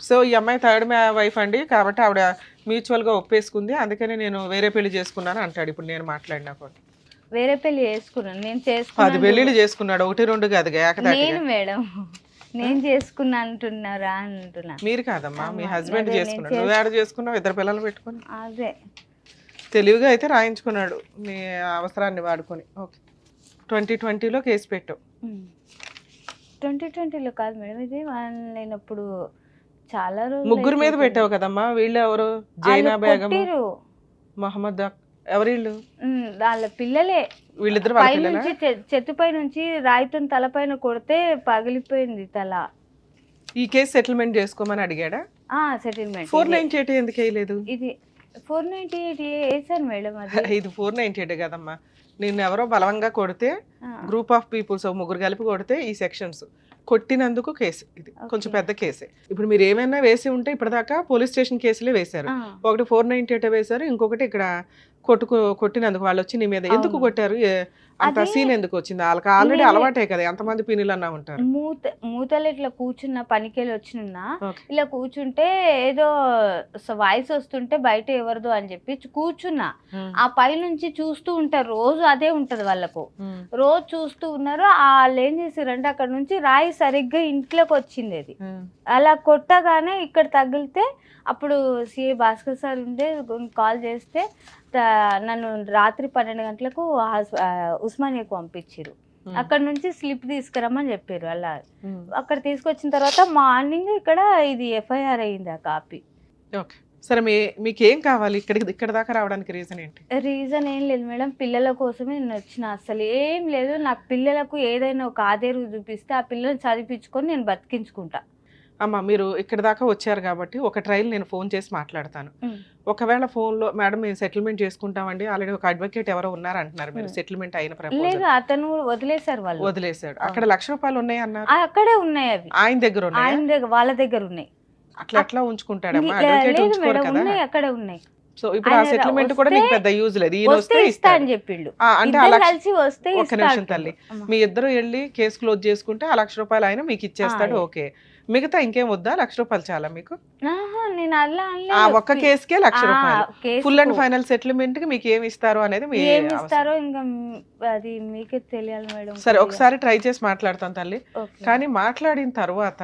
సో ఈ అమ్మాయి థర్డ్ వైఫ్ అండి, కాబట్టి ఆవిడ మ్యూచువల్ గా ఒప్పేసుకుంది, అందుకని నేను వేరే పెళ్లి చేసుకున్నాను అంటాడు. ఇప్పుడు నేను మాట్లాడినా కూడా వేరే పెళ్లి చేసుకున్నాను, నేను 10 పెళ్లిళ్ళు చేసుకున్నాడు, 1-2 కాదు నేను మేడం. నేను చేసుకున్నా అంటున్నారా అంటున్నా. మీరు కాదమ్మా, మీ హస్బెండ్ చేసుకున్నాడు. నువ్వు యాడ్ చేసుకున్నావు 2 పిల్లలు పెట్టుకుని. అదే తెలివిగా అయితే రాయించుకున్నాడు నీ అవసరాన్ని వాడుకొని. ఓకే, 2020లో కేసు పెట్టావు. 2020లో కాదు మేడం, ఇది నేను అప్పుడు చాలా రోజులు ముగ్గురు మీద అయిపోతుంది. పెట్టావు కదమ్మా, వీళ్ళు ఎవరు? వాళ్ళు జైనా బేగం, కొట్టిర్రు. మహమ్మద్ ఎవరు వీళ్ళు? వాళ్ళ పిల్లలే. వీళ్ళిద్దరు వాళ్ళ పై పిల్లలా? నుంచి చెట్టుపై నుంచి రాయితో తలపైన కొడితే పగిలిపోయింది తల. ఈ కేసు సెటిల్మెంట్ చేసుకోమని అడిగాడా? సెటిల్మెంట్ 498 ఎందుకు వేయలేదు? ఇది 498 వేసాను మేడం. అది ఇది 498 కదమ్మా. నిన్ను ఎవరో బలవంగా కొడితే, ఆ, గ్రూప్ ఆఫ్ పీపుల్స్ ముగ్గురు కలిపి కొడితే ఈ సెక్షన్స్ కొట్టినందుకు కేసు. ఇది కొంచెం Okay. పెద్ద కేసే. ఇప్పుడు మీరు ఏమైనా వేసి ఉంటే ఇప్పటిదాకా పోలీస్ స్టేషన్ కేసులే వేశారు. ఆ. ఒకటి 498 వేశారు, ఇంకొకటి ఇక్కడ కొట్టినందుకు వాళ్ళు వచ్చి నీ మీద ఎందుకు అవును. కొట్టారు? అంత అది సీన్ ఎందుకు వచ్చింది? వాళ్ళకి ఆల్రెడీ నేను- అలవాటే కదా, ఎంతమంది పిన్నులు అన్నా ఉంటారు. మూతలు ఇట్లా కూర్చున్న పనికెళ్ళి వచ్చిన Okay. ఇలా కూర్చుంటే ఏదో వాయిస్ వస్తుంటే బయట ఎవరిదో అని చెప్పి కూర్చున్నా. ఆ పై నుంచి చూస్తూ ఉంటారు, రోజు అదే ఉంటది వాళ్ళకు. రోజు చూస్తూ ఉన్నారు. వాళ్ళు ఏం చేసారంటే అక్కడ నుంచి రాయి సరిగ్గా ఇంట్లోకి వచ్చింది. అది అలా కొట్టగానే ఇక్కడ తగిలితే అప్పుడు సిఐ భాస్కర్ సార్ ఉండే కాల్ చేస్తే నన్ను రాత్రి 12 గంటలకు ఉస్మానియాకు పంపించారు. అక్కడ నుంచి స్లిప్ తీసుకురమ్మని చెప్పారు. అలా అక్కడ తీసుకొచ్చిన తర్వాత మార్నింగ్ ఇక్కడ ఇది ఎఫ్ఐఆర్ అయింది ఆ కాపీ. ఓకే, సరే మీకేం కావాలి? ఇక్కడ దాకా రావడానికి రీజన్ ఏంటి? రీజన్ ఏం లేదు మేడం, పిల్లల కోసమే నేను వచ్చిన. అసలు ఏం లేదు, నాకు పిల్లలకు ఏదైనా ఒక ఆదేరు చూపిస్తే ఆ పిల్లల్ని చదివించుకొని నేను బతికించుకుంటా. అమ్మ, మీరు ఇక్కడ దాకా వచ్చారు కాబట్టి ఒక ట్రయల్ నేను ఫోన్ చేసి మాట్లాడతాను. ఒకవేళ ఫోన్లో మేడం మేము సెటిల్మెంట్ చేసుకుంటామండి, ఆల్రెడీ ఒక అడ్వకేట్ ఎవరో ఉన్నారు అంటున్నారు, మీరు సెటిల్మెంట్ అయిన లేదు, ప్రపోజల్ అతను వదిలేశారు. వాళ్ళు వదిలేశాడు. అక్కడ ₹1,00,000 ఉన్నాయి అన్నారు, అక్కడే ఉన్నాయి. అవి ఆయన దగ్గర ఉన్నాయి. ఆయన దగ్గర, వాళ్ళ దగ్గర ఉన్నాయి. అట్లా ఎట్లా ఉంచుకుంటాడమ్మా? లేదు అడ్వకేట్ ఉంచుకోరు మేడం, కదా. ఉన్నాయి, అక్కడే ఉన్నాయి. సో ఇప్పుడు ఆ ఆయన సెటిల్మెంట్ కూడా వస్తే- నీకు పెద్ద యూజ్ లేదు. ఈయన వస్తే వస్తే ఇస్తా ఇస్తాడు. అని చెప్పిండు. అంటే ఇద్దరు ఆ కలిసి వస్తే ఒక్క ఇస్తా నిమిషం అంటుండు. తల్లి, అమ్మ. మీ ఇద్దరు వెళ్ళి కేసు క్లోజ్ చేసుకుంటే ఆ ₹1,00,000 ఆయన మీకు ఇచ్చేస్తాడు. ఆ, ఓకే, మిగతా ఇంకేం వద్దా? ₹1,00,000 చాలా మీకు? ఆహా, నేను అలా ఆ అనలేదు. ఒక్క కేసుకే ₹1,00,000. కేసుకు ఫుల్ అండ్ ఫైనల్ సెటిల్మెంట్ కి మీకు ఏమి ఇస్తారు అనేది మీ ఏమి అవసరం. ఇస్తారో ఇంకా అది మీకే తెలియాలి మేడం. సరే, ఒకసారి ట్రై చేసి మాట్లాడతాను తల్లి. ఓకే. కానీ మాట్లాడిన తర్వాత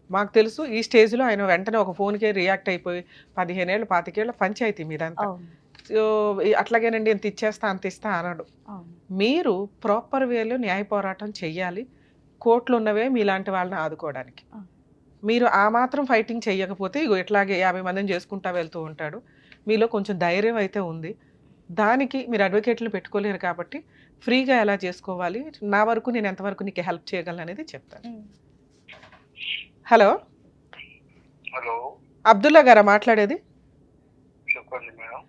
మాకు తెలుసు ఈ స్టేజ్ లో ఆయన వెంటనే ఒక ఫోన్ కి రియాక్ట్ అయిపోయి 15 ఏళ్ళు 25 ఏళ్ళ పంచాయతీ మీదంతా. అవును, సో అట్లాగేనండి ఇంత ఇచ్చేస్తా అంత ఇస్తా అనడు. అవును. మీరు ప్రాపర్ వేలో న్యాయ పోరాటం చెయ్యాలి. కోర్టులు ఉన్నవే మీలాంటి వాళ్ళని ఆదుకోవడానికి. అవును. మీరు ఆ మాత్రం ఫైటింగ్ చెయ్యకపోతే ఇగో ఇట్లాగే 50 మందిని చేసుకుంటా వెళ్తూ ఉంటాడు. మీలో కొంచెం ధైర్యం అయితే ఉంది. దానికి మీరు అడ్వకేట్లు పెట్టుకోలేరు కాబట్టి ఫ్రీగా ఎలా చేసుకోవాలి, నా వరకు నేను ఎంతవరకు నీకు హెల్ప్ చేయగలను అనేది చెప్తాను. ఉమ్. హలో, హలో, అబ్దుల్లా గారా మాట్లాడేది? చెప్పండి మేడం.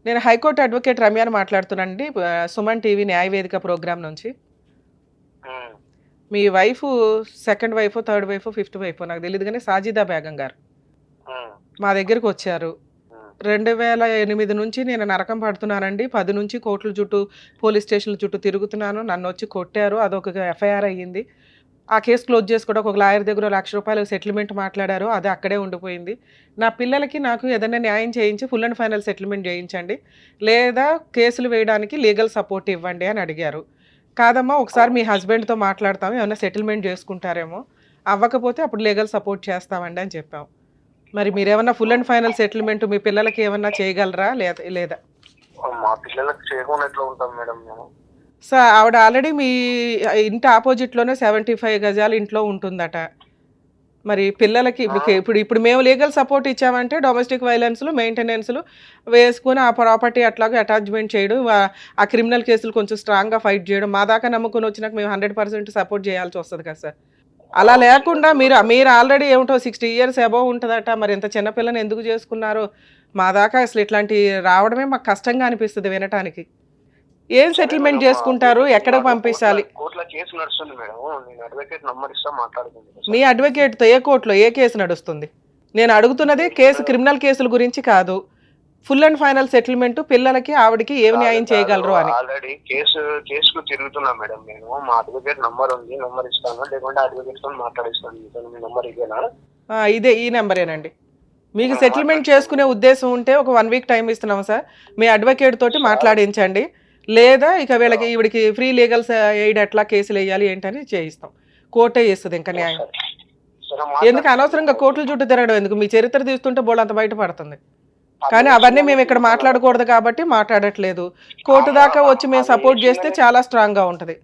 నేను హైకోర్టు అడ్వకేట్ రమ్యాని మాట్లాడుతున్నానండి, సుమన్ టీవీ న్యాయవేదిక ప్రోగ్రామ్ నుంచి. మీ wife second wife, third wife, fifth wife నాకు తెలియదు కానీ సాజిదా బేగం గారు మా దగ్గరకు వచ్చారు. 2008 నుంచి నేను నరకం పడుతున్నానండి, 10 నుంచి కోర్టుల చుట్టూ పోలీస్ స్టేషన్ల చుట్టూ తిరుగుతున్నాను, నన్ను వచ్చి కొట్టారు, అదొక ఎఫ్ఐఆర్ అయ్యింది. ఆ కేసు క్లోజ్ చేసుకోవడం ఒక లాయర్ దగ్గర ₹1,00,000 సెటిల్మెంట్ మాట్లాడారు, అది అక్కడే ఉండిపోయింది. నా పిల్లలకి నాకు ఏదైనా న్యాయం చేయించి ఫుల్ అండ్ ఫైనల్ సెటిల్మెంట్ చేయించండి, లేదా కేసులు వేయడానికి లీగల్ సపోర్ట్ ఇవ్వండి అని అడిగారు. కాదమ్మా, ఒకసారి మీ హస్బెండ్తో మాట్లాడతాము, ఏమైనా సెటిల్మెంట్ చేసుకుంటారేమో, అవ్వకపోతే అప్పుడు లీగల్ సపోర్ట్ చేస్తామండి అని చెప్పాం. మరి మీరేమన్నా ఫుల్ అండ్ ఫైనల్ సెటిల్మెంట్ మీ పిల్లలకి ఏమన్నా చేయగలరా లేదా? మా పిల్లలకు చేయకుండా ఎట్లా ఉంటాం మేడం మేము? సో ఆవిడ ఆల్రెడీ మీ ఇంటి ఆపోజిట్లోనే 75 గజాలు ఇంట్లో ఉంటుందట. మరి పిల్లలకి ఇప్పుడు మేము లీగల్ సపోర్ట్ ఇచ్చామంటే డొమెస్టిక్ వైలెన్స్లు మెయింటెనెన్స్లు వేసుకుని ఆ ప్రాపర్టీ అట్లాగే అటాచ్మెంట్ చేయడం, ఆ క్రిమినల్ కేసులు కొంచెం స్ట్రాంగ్గా ఫైట్ చేయడం, మా దాకా నమ్ముకొని వచ్చినాక మేము 100% సపోర్ట్ చేయాల్సి వస్తుంది కదా సార్. అలా లేకుండా మీరు ఆల్రెడీ ఏమిటో 60 years అబోవ్ ఉంటుందట, మరి ఇంత చిన్నపిల్లని ఎందుకు చేసుకున్నారు? మా దాకా అసలు ఇట్లాంటి రావడమే మాకు కష్టంగా అనిపిస్తుంది వినటానికి. ఏం సెటిల్మెంట్ చేసుకుంటారు, ఎక్కడికి పంపించాలి? కోర్టులో కేసు నడుస్తుంది మేడం, నేను అడ్వకేట్ నంబర్ ఇస్తా మాట్లాడుకుంటాను. మీ అడ్వకేట్తో ఏ కోర్టులో ఏ కేసు నడుస్తుంది? నేను అడుగుతున్నది కేసు, క్రిమినల్ కేసుల గురించి కాదు, ఫుల్ అండ్ ఫైనల్ సెటిల్మెంట్ పిల్లలకి ఆవిడకి ఏం న్యాయం చేయగలరు అని. ఆల్రెడీ కేసుకు తిరుగుతున్నా మేడం నేను. మా అడ్వకేట్ నంబర్ ఉంది, నంబర్ ఇస్తాను, లేకుంటే అడ్వకేట్ తో మాట్లాడిస్తాను. మీ నంబర్ ఇదేనా? ఇదే, ఈ నెంబరేనండి. మీకు సెటిల్మెంట్ చేసుకునే ఉద్దేశం ఉంటే ఒక 1 week టైం ఇస్తున్నాం సార్, మీ అడ్వకేట్ తోటి మాట్లాడించండి, లేదా ఇక ఈవిడికి ఫ్రీ లీగల్ ఎయిడ్ ఎట్లా కేసులు వేయాలి ఏంటని చేయిస్తాం. కోర్టే చేస్తుంది ఇంకా న్యాయం. ఎందుకు అనవసరంగా కోర్టుల చుట్టూ తిరగడం ఎందుకు? మీ చరిత్ర తీస్తుంటే బోళ్ళు అంత బయటపడుతుంది. కానీ అవన్నీ మేము ఇక్కడ మాట్లాడకూడదు కాబట్టి మాట్లాడట్లేదు. కోర్టు దాకా వచ్చి మేము సపోర్ట్ చేస్తే చాలా స్ట్రాంగ్ గా ఉంటది.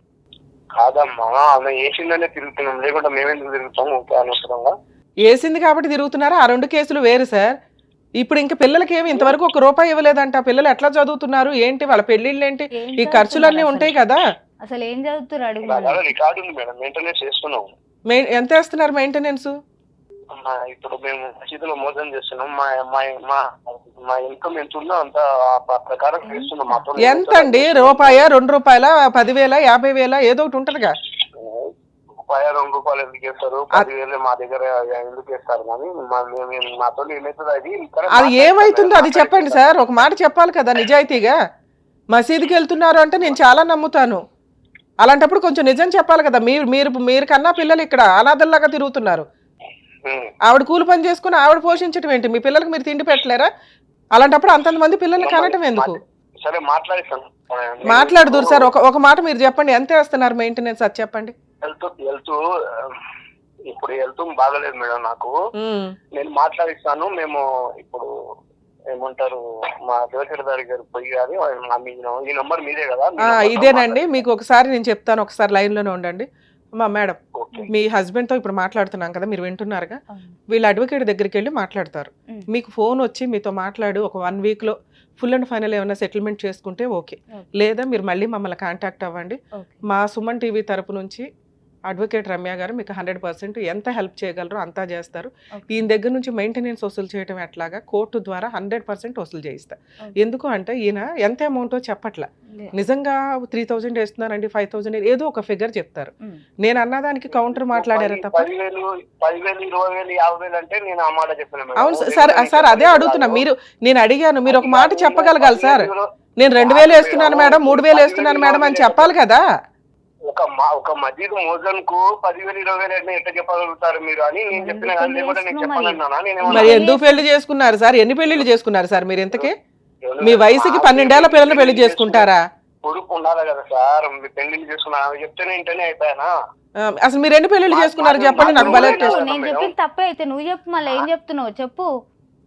కాదమ్మా, ఆమె ఏసిందనే తిరుగుతున్నాం, లేకుంటే మేమెందుకు తిరుగుతాం అనవసరంగా? వేసింది కాబట్టి తిరుగుతున్నారా? ఆ 2 కేసులు వేరు సార్. ఇప్పుడు ఇంకా పిల్లలకి ఏమి ఇంతవరకు ₹1 ఇవ్వలేదంట. పిల్లలు ఎట్లా చదువుతున్నారు ఏంటి, వాళ్ళ పెళ్లిళ్ళు ఏంటి, ఏం ఈ ఖర్చులన్నీ చదువుతున్నారు ఉంటాయి కదా. అసలు ఏం చదువుతున్నారు అడుగు అలా రికార్డు ఉంది మేడం, మెయింటెనెన్స్ చేస్తున్నాం. ఎంత వేస్తున్నారు మెయింటెనెన్స్? ఇప్పుడు మేము మసీదులో మోసం చేస్తున్నాం. మా మా మా మా ఇన్కమ్ ఎంత ఉందో అంత ఆ ప్రకారం చేస్తున్నాం. ఎంత అండి? రూపాయ, ₹2, 10,000, 50,000 ఏదో ఒకటి ఉంటదిగా. ₹2 ఎందుకు వేస్తారు? 10,000 మా దగ్గర ఎందుకు వేస్తారు? కానీ మాతో ఏమవుతుంది అది ఏమైతుందో అది చెప్పండి సార్. ఒక మాట చెప్పాలి కదా నిజాయితీగా. మసీదుకి వెళ్తున్నారు అంటే నేను చాలా నమ్ముతాను. అలాంటప్పుడు కొంచెం నిజం చెప్పాలి కదా. మీరు కన్నా పిల్లలు ఇక్కడ అనాథల్లాగా తిరుగుతున్నారు. ఆవిడ కూలి పని చేసుకుని ఆవిడ పోషించడం ఏంటి? మీ పిల్లలకి మీరు తిండి పెట్టలేరా? అలాంటప్పుడు అంతమంది పిల్లల్ని కనటం ఎందుకు? సరే మాట్లాడిస్తాను. మాట్లాడుదురు సార్. ఒక మాట మీరు చెప్పండి, ఎంత వేస్తున్నారు మెయింటెనెన్స్ అది చెప్పండి. ఇప్పుడు హెల్త్ బాగలేదు మేడం నాకు. నేను మాట్లాడిస్తాను. మేము ఇప్పుడు ఏమంటారు మా దేవచరదారి గారు పోయి గారి ఈ నంబర్ మీదే కదా? ఇదేనండి. మీకు ఒకసారి నేను చెప్తాను, ఒకసారి లైన్ లోనే ఉండండి. మేడం, మీ హస్బెండ్ తో ఇప్పుడు మాట్లాడుతున్నాం కదా, మీరు వింటున్నారుగా. వీళ్ళ అడ్వకేట్ దగ్గరికి వెళ్ళి మాట్లాడతారు. మీకు ఫోన్ వచ్చి మీతో మాట్లాడు ఒక 1 week లో ఫుల్ అండ్ ఫైనల్ ఏమైనా సెటిల్మెంట్ చేసుకుంటే ఓకే. లేదా మీరు మళ్ళీ మమ్మల్ని కాంటాక్ట్ అవ్వండి. మా సుమన్ టీవీ తరపు నుంచి అడ్వకేట్ రమ్య గారు మీకు 100% ఎంత హెల్ప్ చేయగలరో అంతా చేస్తారు. ఈయన దగ్గర నుంచి మెయింటెనెన్స్ వసూలు చేయడం ఎట్లాగా కోర్టు ద్వారా 100% వసూలు చేయిస్తారు. ఎందుకు అంటే ఈయన ఎంత అమౌంటో చెప్పట్లా. నిజంగా 3,000 వేస్తున్నారండి, 5,000 ఏదో ఒక ఫిగర్ చెప్తారు. నేను అన్నదానికి కౌంటర్ మాట్లాడారు తప్ప. 10,000, 20,000, 50,000 అంటే నేను ఆ మాట చెప్పాను. అవును సార్, అదే అడుగుతున్నా. నేను అడిగాను, మీరు ఒక మాట చెప్పగలగాలి సార్. నేను 2,000 వేస్తున్నాను మేడం, 3,000 వేస్తున్నాను మేడం అని చెప్పాలి కదా. ఒక మసీదు మోజన్ కు 10,000, 20,000 ఎట్లా చెప్పగలుగుతారు మీరు అని నేను చెప్పిన. నేను చెప్పాలన్నా మరి ఎందుకు పెళ్లి చేసుకున్నారు సార్? ఎన్ని పెళ్లిళ్ళు చేసుకున్నారు సార్ మీరు? ఇంతకీ మీ వయసుకి 12 ఏళ్ల పిల్లల్ని పెళ్లి చేసుకుంటారా? కొడుకు ఉండాలి కదా సార్. మీ పెళ్లిళ్ళు చేసుకున్నా చెప్తేనే ఇంటనే అయిపోయానా? అసలు మీరు ఎన్ని పెళ్లిళ్ళు చేసుకున్నారు చెప్పండి నాకు. నేను చెప్పింది తప్పే అయితే నువ్వు చెప్పు, మళ్ళీ ఏం చెప్తున్నావు చెప్పు.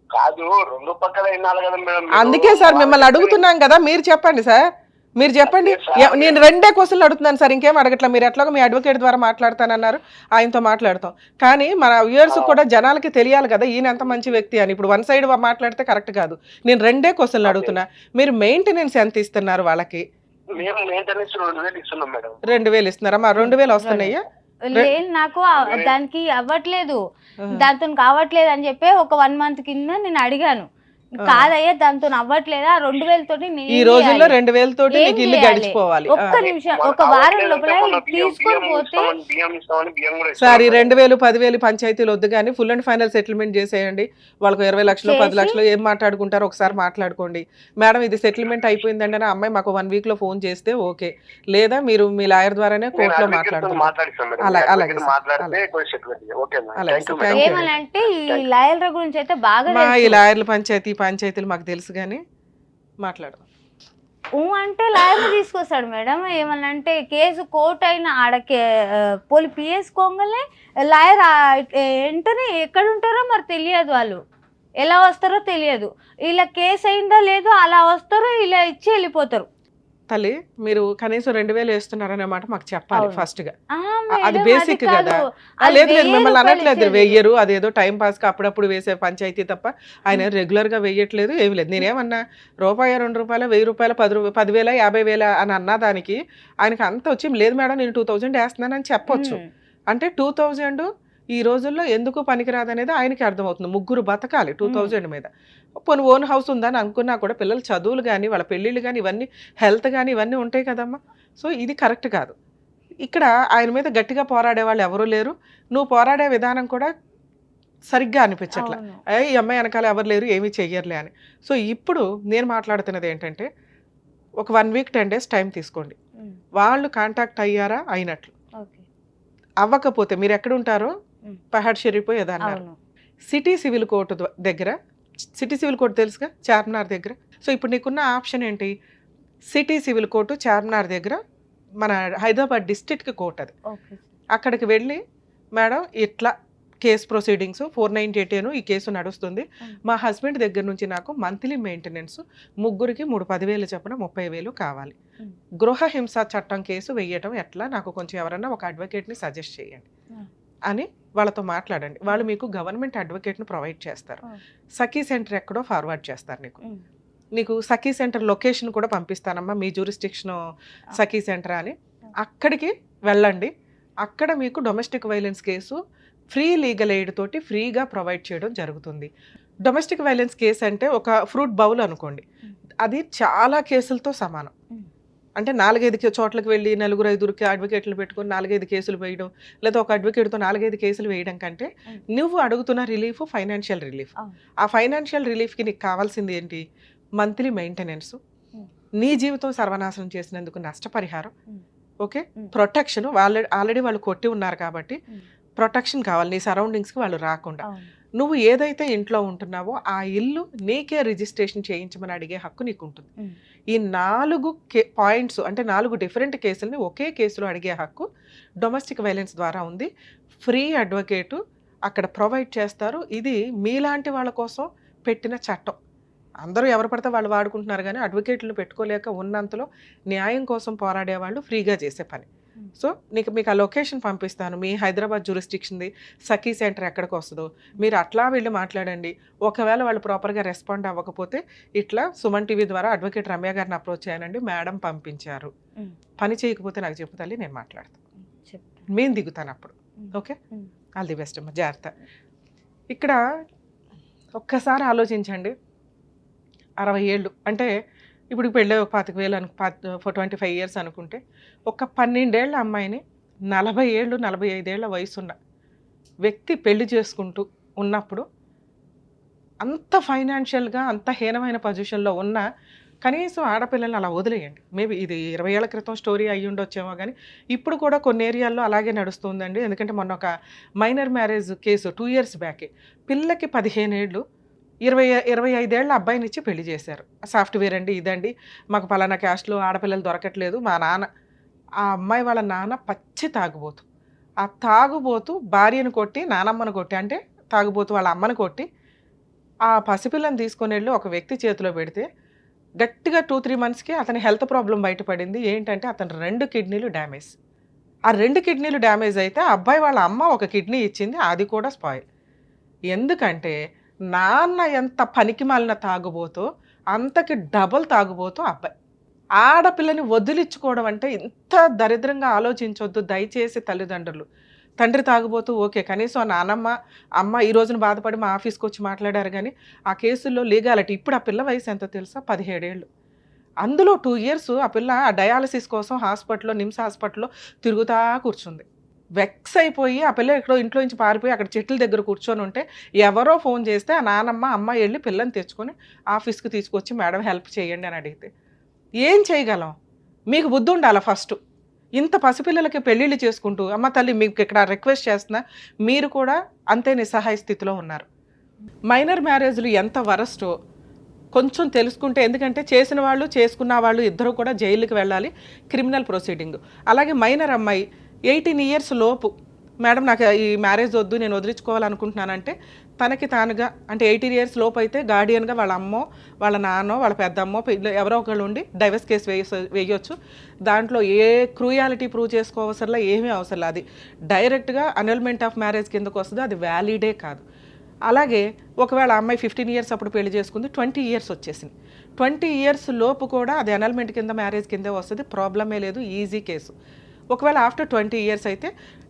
కాదు, 2 పక్కల వినాలి కదా మేడం. అందుకే సార్ మిమ్మల్ని అడుగుతున్నాం కదా, మీరు చెప్పండి సార్. మీరు చెప్పండి. నేను 2 క్వశ్చన్లు అడుగుతున్నాను సార్, ఇంకేం అడగట్లా. మీరు ఎట్లాగో మీ అడ్వకేట్ ద్వారా మాట్లాడతానన్నారు, ఆయనతో మాట్లాడతాం. కానీ మన వ్యూయర్స్ కూడా జనాలకి తెలియాలి కదా ఈయన ఎంత మంచి వ్యక్తి అని. ఇప్పుడు 1 side మాట్లాడితే కరెక్ట్ కాదు. నేను 2 క్వశ్చన్లు అడుగుతున్నా. మీరు మెయింటెనెన్స్ ఎంత ఇస్తున్నారు వాళ్ళకి? 2,000 ఇస్తున్నారా? మా 2,000 వస్తున్నాయ్యా? లేదు, నాకు దానికి అవ్వట్లేదు, దాంతో కావట్లేదు అని చెప్పి ఒక 1 month కింద నేను అడిగాను. కాదయ్యా దాంతో అవ్వట్లేదా, 2,000 తోటి ఈ రోజుల్లో 2,000 తోటి నీకు ఇల్లు గడిచిపోవాలి. ఒక్క నిమిషం, ఒక వారం లోపల తీసుకొని పోతే సార్ ఈ 2,000, 10,000 పంచాయతీలు వద్దు కానీ ఫుల్ అండ్ ఫైనల్ సెటిల్మెంట్ చేసేయండి. వాళ్ళకు 20 లక్షలు, 10 లక్షలు ఏం మాట్లాడుకుంటారో ఒకసారి మాట్లాడుకోండి. మేడం ఇది సెటిల్మెంట్ అయిపోయిందండి అని అమ్మాయి మాకు 1 week లో ఫోన్ చేస్తే ఓకే. లేదా మీరు మీ లాయర్ ద్వారానే కోర్టులో మాట్లాడుకుంటారు. అలాగే ఏమనంటే ఈ లాయర్ల గురించి అయితే బాగా ఈ లాయర్ల పంచాయతీలు మాకు తెలుసు కానీ మాట్లాడదాం. అంటే లాయర్ని తీసుకొస్తాడు మేడం. ఏమనంటే కేసు కోర్టు అయినా ఆడకే పిఎస్ కోంగలే లాయర్ వెంటనే ఎక్కడ ఉంటారో మరి తెలియదు, వాళ్ళు ఎలా వస్తారో తెలియదు. ఇలా కేసు అయిందో లేదో అలా వస్తారో ఇలా ఇచ్చి వెళ్ళిపోతారు. తల్లి మీరు కనీసం 2,000 వేస్తున్నారనే మాట మాకు చెప్పాలి ఫస్ట్ గా. అది బేసిక్ కదా. లేదు మిమ్మల్ని అనట్లేదు, వెయ్యరు అదేదో టైం పాస్ కి అప్పుడప్పుడు వేసే పంచాయతీ తప్ప ఆయన రెగ్యులర్ గా వేయట్లేదు, ఏమి లేదు. నేనేమన్నా ₹1, ₹2, ₹1,000, ₹10,000, ₹50,000 అని అన్నా దానికి ఆయనకి అంత వచ్చి లేదు మేడం నేను 2,000 వేస్తున్నానని చెప్పొచ్చు. అంటే 2,000 ఈ రోజుల్లో ఎందుకు పనికిరాదు అనేది ఆయనకి అర్థమవుతుంది. 3 బతకాలి 2,000 మీద. పోనీ ఓన్ హౌస్ ఉందని అనుకున్నా కూడా పిల్లల చదువులు కానీ వాళ్ళ పెళ్ళిళ్ళు కానీ ఇవన్నీ హెల్త్ కానీ ఇవన్నీ ఉంటాయి కదమ్మా. సో ఇది కరెక్ట్ కాదు. ఇక్కడ ఆయన మీద గట్టిగా పోరాడే వాళ్ళు ఎవరూ లేరు. నువ్వు పోరాడే విధానం కూడా సరిగ్గా అనిపించట్లే. ఈ అమ్మాయి వెనకాల ఎవరు లేరు, ఏమీ చెయ్యర్లే అని. సో ఇప్పుడు నేను మాట్లాడుతున్నది ఏంటంటే ఒక 1 week 10 days టైం తీసుకోండి. వాళ్ళు కాంటాక్ట్ అయ్యారా అయినట్లు, అవ్వకపోతే మీరు ఎక్కడ ఉంటారో పహాడ్ షరీఫ్ ఏదన్నా సిటీ సివిల్ కోర్టు దగ్గర, సిటీ సివిల్ కోర్టు తెలుసుగా చార్మినార్ దగ్గర. సో ఇప్పుడు నీకున్న ఆప్షన్ ఏంటి? సిటీ సివిల్ కోర్టు చార్మినార్ దగ్గర మన హైదరాబాద్ డిస్ట్రిక్ట్ కోర్టు అది. అక్కడికి వెళ్ళి మేడం ఇట్లా కేసు ప్రొసీడింగ్స్ 498 ఈ కేసు నడుస్తుంది. మా హస్బెండ్ దగ్గర నుంచి నాకు మంత్లీ మెయింటెనెన్స్ ముగ్గురికి 10,000 చొప్పున 30,000 కావాలి. గృహ హింస చట్టం కేసు వేయటం ఎట్లా, నాకు కొంచెం ఎవరన్నా ఒక అడ్వకేట్ని సజెస్ట్ చేయండి. అని వాళ్ళతో మాట్లాడండి. వాళ్ళు మీకు గవర్నమెంట్ అడ్వకేట్ను ప్రొవైడ్ చేస్తారు. ఆ. సఖీ సెంటర్ ఎక్కడో ఫార్వర్డ్ చేస్తారు నీకు. ఉమ్. నీకు సఖీ సెంటర్ లొకేషన్ కూడా పంపిస్తానమ్మా, మీ జ్యూరిస్డిక్షన్ సఖీ సెంటర్ అని. అక్కడికి వెళ్ళండి. అక్కడ మీకు domestic violence case free legal aid తోటి ఫ్రీగా ప్రొవైడ్ చేయడం జరుగుతుంది. డొమెస్టిక్ వైలెన్స్ కేసు అంటే ఒక ఫ్రూట్ బౌల్ అనుకోండి, అది చాలా కేసులతో సమానం. అంటే 4-5 చోట్లకి వెళ్ళి 4-5 అడ్వకేట్లు పెట్టుకొని 4-5 కేసులు వేయడం, లేదా ఒక అడ్వకేట్తో 4-5 కేసులు వేయడం కంటే నువ్వు అడుగుతున్న రిలీఫ్ ఫైనాన్షియల్ రిలీఫ్. ఆ ఫైనాన్షియల్ రిలీఫ్కి నీకు కావాల్సింది ఏంటి? మంత్లీ మెయింటెనెన్స్, నీ జీవితం సర్వనాశనం చేసినందుకు నష్టపరిహారం, ఓకే, ప్రొటెక్షన్. ఆల్రెడీ వాళ్ళు కొట్టి ఉన్నారు కాబట్టి ప్రొటెక్షన్ కావాలి, నీ సరౌండింగ్స్కి వాళ్ళు రాకుండా. నువ్వు ఏదైతే ఇంట్లో ఉంటున్నావో ఆ ఇల్లు నీకే రిజిస్ట్రేషన్ చేయించమని అడిగే హక్కు నీకు ఉంటుంది. ఈ 4 పాయింట్స్ అంటే 4 డిఫరెంట్ కేసులని ఒకే కేసులో అడిగే హక్కు డొమెస్టిక్ వైలెన్స్ ద్వారా ఉంది. ఫ్రీ అడ్వకేటు అక్కడ ప్రొవైడ్ చేస్తారు. ఇది మీలాంటి వాళ్ళ కోసం పెట్టిన చట్టం. అందరూ ఎవరు పడితే వాళ్ళు వాడుకుంటున్నారు, కానీ అడ్వకేట్లు పెట్టుకోలేక ఉన్నంతలో న్యాయం కోసం పోరాడే వాళ్ళు ఫ్రీగా చేసే పని. సో మీకు ఆ లొకేషన్ పంపిస్తాను, మీ హైదరాబాద్ జ్యూరిస్డిక్షన్ది సఖీ సెంటర్ ఎక్కడికి వస్తుందో మీరు అట్లా వెళ్ళి మాట్లాడండి. ఒకవేళ వాళ్ళు ప్రాపర్గా రెస్పాండ్ అవ్వకపోతే ఇట్లా సుమన్ టీవీ ద్వారా అడ్వకేట్ రమ్య గారిని అప్రోచ్ చేయనండి, మేడం పంపించారు, పని చేయకపోతే నాకు చెప్పు తల్లి, నేను మాట్లాడతాను, మేము దిగుతాను అప్పుడు. ఓకే, ఆల్ ది బెస్ట్ అమ్మా, జాగ్రత్త. ఇక్కడ ఒక్కసారి ఆలోచించండి, 60 ఏళ్ళు అంటే ఇప్పుడు పెళ్ళి 25,000 25 years అనుకుంటే, ఒక 12 ఏళ్ల అమ్మాయిని 40 ఏళ్ళు 45 ఏళ్ల వయసున్న వ్యక్తి పెళ్లి చేసుకుంటూ ఉన్నప్పుడు అంత ఫైనాన్షియల్గా అంత హీనమైన పొజిషన్లో ఉన్న కనీసం ఆడపిల్లల్ని అలా వదిలేయండి. మేబీ ఇది 20 ఏళ్ల క్రితం స్టోరీ అయ్యి ఉండొచ్చేమో, కానీ ఇప్పుడు కూడా కొన్ని ఏరియాల్లో అలాగే నడుస్తుందండి. ఎందుకంటే మొన్న ఒక మైనర్ మ్యారేజ్ కేసు 2 years బ్యాకే, పిల్లకి 15 ఏళ్ళు 25 ఏళ్ల అబ్బాయిని ఇచ్చి పెళ్లి చేశారు. సాఫ్ట్వేర్ అండి, ఇదండి, మాకు పలానా క్యాస్ట్లో ఆడపిల్లలు దొరకట్లేదు. మా నాన్న, ఆ అమ్మాయి వాళ్ళ నాన్న పచ్చి తాగుబోతు. ఆ తాగుబోతు భార్యను కొట్టి, నానమ్మను కొట్టి, అంటే తాగుబోతు వాళ్ళ అమ్మను కొట్టి ఆ పసిపిల్లని తీసుకొని వెళ్ళి ఒక వ్యక్తి చేతిలో పెడితే గట్టిగా 2-3 monthsకి అతని హెల్త్ ప్రాబ్లం బయటపడింది. ఏంటంటే అతని 2 కిడ్నీలు డ్యామేజ్. ఆ 2 కిడ్నీలు డ్యామేజ్ అయితే ఆ అబ్బాయి వాళ్ళ అమ్మ ఒక కిడ్నీ ఇచ్చింది, అది కూడా స్పాయిల్. ఎందుకంటే నాన్న ఎంత పనికి మాలిన తాగుబోతో అంతకి డబుల్ తాగుబోతూ అబ్బాయి. ఆడపిల్లని వదిలించుకోవడం అంటే ఇంత దరిద్రంగా ఆలోచించొద్దు దయచేసి తల్లిదండ్రులు. తండ్రి తాగుబోతూ ఓకే, కనీసం నానమ్మ అమ్మ ఈ రోజున బాధపడి మా ఆఫీస్కి వచ్చి మాట్లాడారు, కానీ ఆ కేసుల్లో లీగాలిటీ. ఇప్పుడు ఆ పిల్ల వయసు ఎంతో తెలుసా? 17 ఏళ్ళు. అందులో 2 years ఆ పిల్ల ఆ డయాలసిస్ కోసం హాస్పిటల్లో, నిమ్స్ హాస్పిటల్లో తిరుగుతా కూర్చుంది. వెక్స్ అయిపోయి ఆ పిల్ల ఎక్కడో ఇంట్లో నుంచి పారిపోయి అక్కడ చెట్ల దగ్గర కూర్చొని ఉంటే ఎవరో ఫోన్ చేస్తే ఆ నానమ్మ అమ్మ వెళ్ళి పిల్లని తెచ్చుకొని ఆఫీస్కి తీసుకొచ్చి మేడం హెల్ప్ చేయండి అని అడిగితే ఏం చేయగలం? మీకు బుద్ధి ఉండాలి ఫస్ట్. ఇంత పసిపిల్లలకి పెళ్ళిళ్ళు చేసుకుంటూ, అమ్మ తల్లి మీకు ఇక్కడ రిక్వెస్ట్ చేస్తున్నా, మీరు కూడా అంతే నిస్సహాయ స్థితిలో ఉన్నారు. మైనర్ మ్యారేజ్లు ఎంత వరస్టో కొంచెం తెలుసుకుంటే, ఎందుకంటే చేసిన వాళ్ళు చేసుకున్న వాళ్ళు ఇద్దరు కూడా జైలుకి వెళ్ళాలి, క్రిమినల్ ప్రొసీడింగ్. అలాగే మైనర్ అమ్మాయి 18 years లోపు, మేడం నాకు ఈ మ్యారేజ్ వద్దు, నేను వదిలించుకోవాలనుకుంటున్నానంటే తనకి తానుగా, అంటే 18 years లోపు అయితే గార్డియన్గా వాళ్ళ అమ్మో వాళ్ళ నాన్నో వాళ్ళ పెద్దమ్మో ఎవరో ఒకళ్ళు ఉండి డైవర్స్ కేసు వేయొచ్చు. దాంట్లో ఏ క్రూయాలిటీ ప్రూవ్ చేసుకోవసరలా, ఏమీ అవసరం. అది డైరెక్ట్గా అనల్మెంట్ ఆఫ్ మ్యారేజ్ కిందకు వస్తుంది, అది వ్యాలిడే కాదు. అలాగే ఒకవేళ అమ్మాయి 15 years అప్పుడు పెళ్లి చేసుకుంది, 20 years వచ్చేసింది, 20 years లోపు కూడా అది అనల్మెంట్ కింద మ్యారేజ్ కిందే వస్తుంది, ప్రాబ్లమే లేదు, ఈజీ కేసు. ఒకవేళ ఆఫ్టర్ 20 years అయితే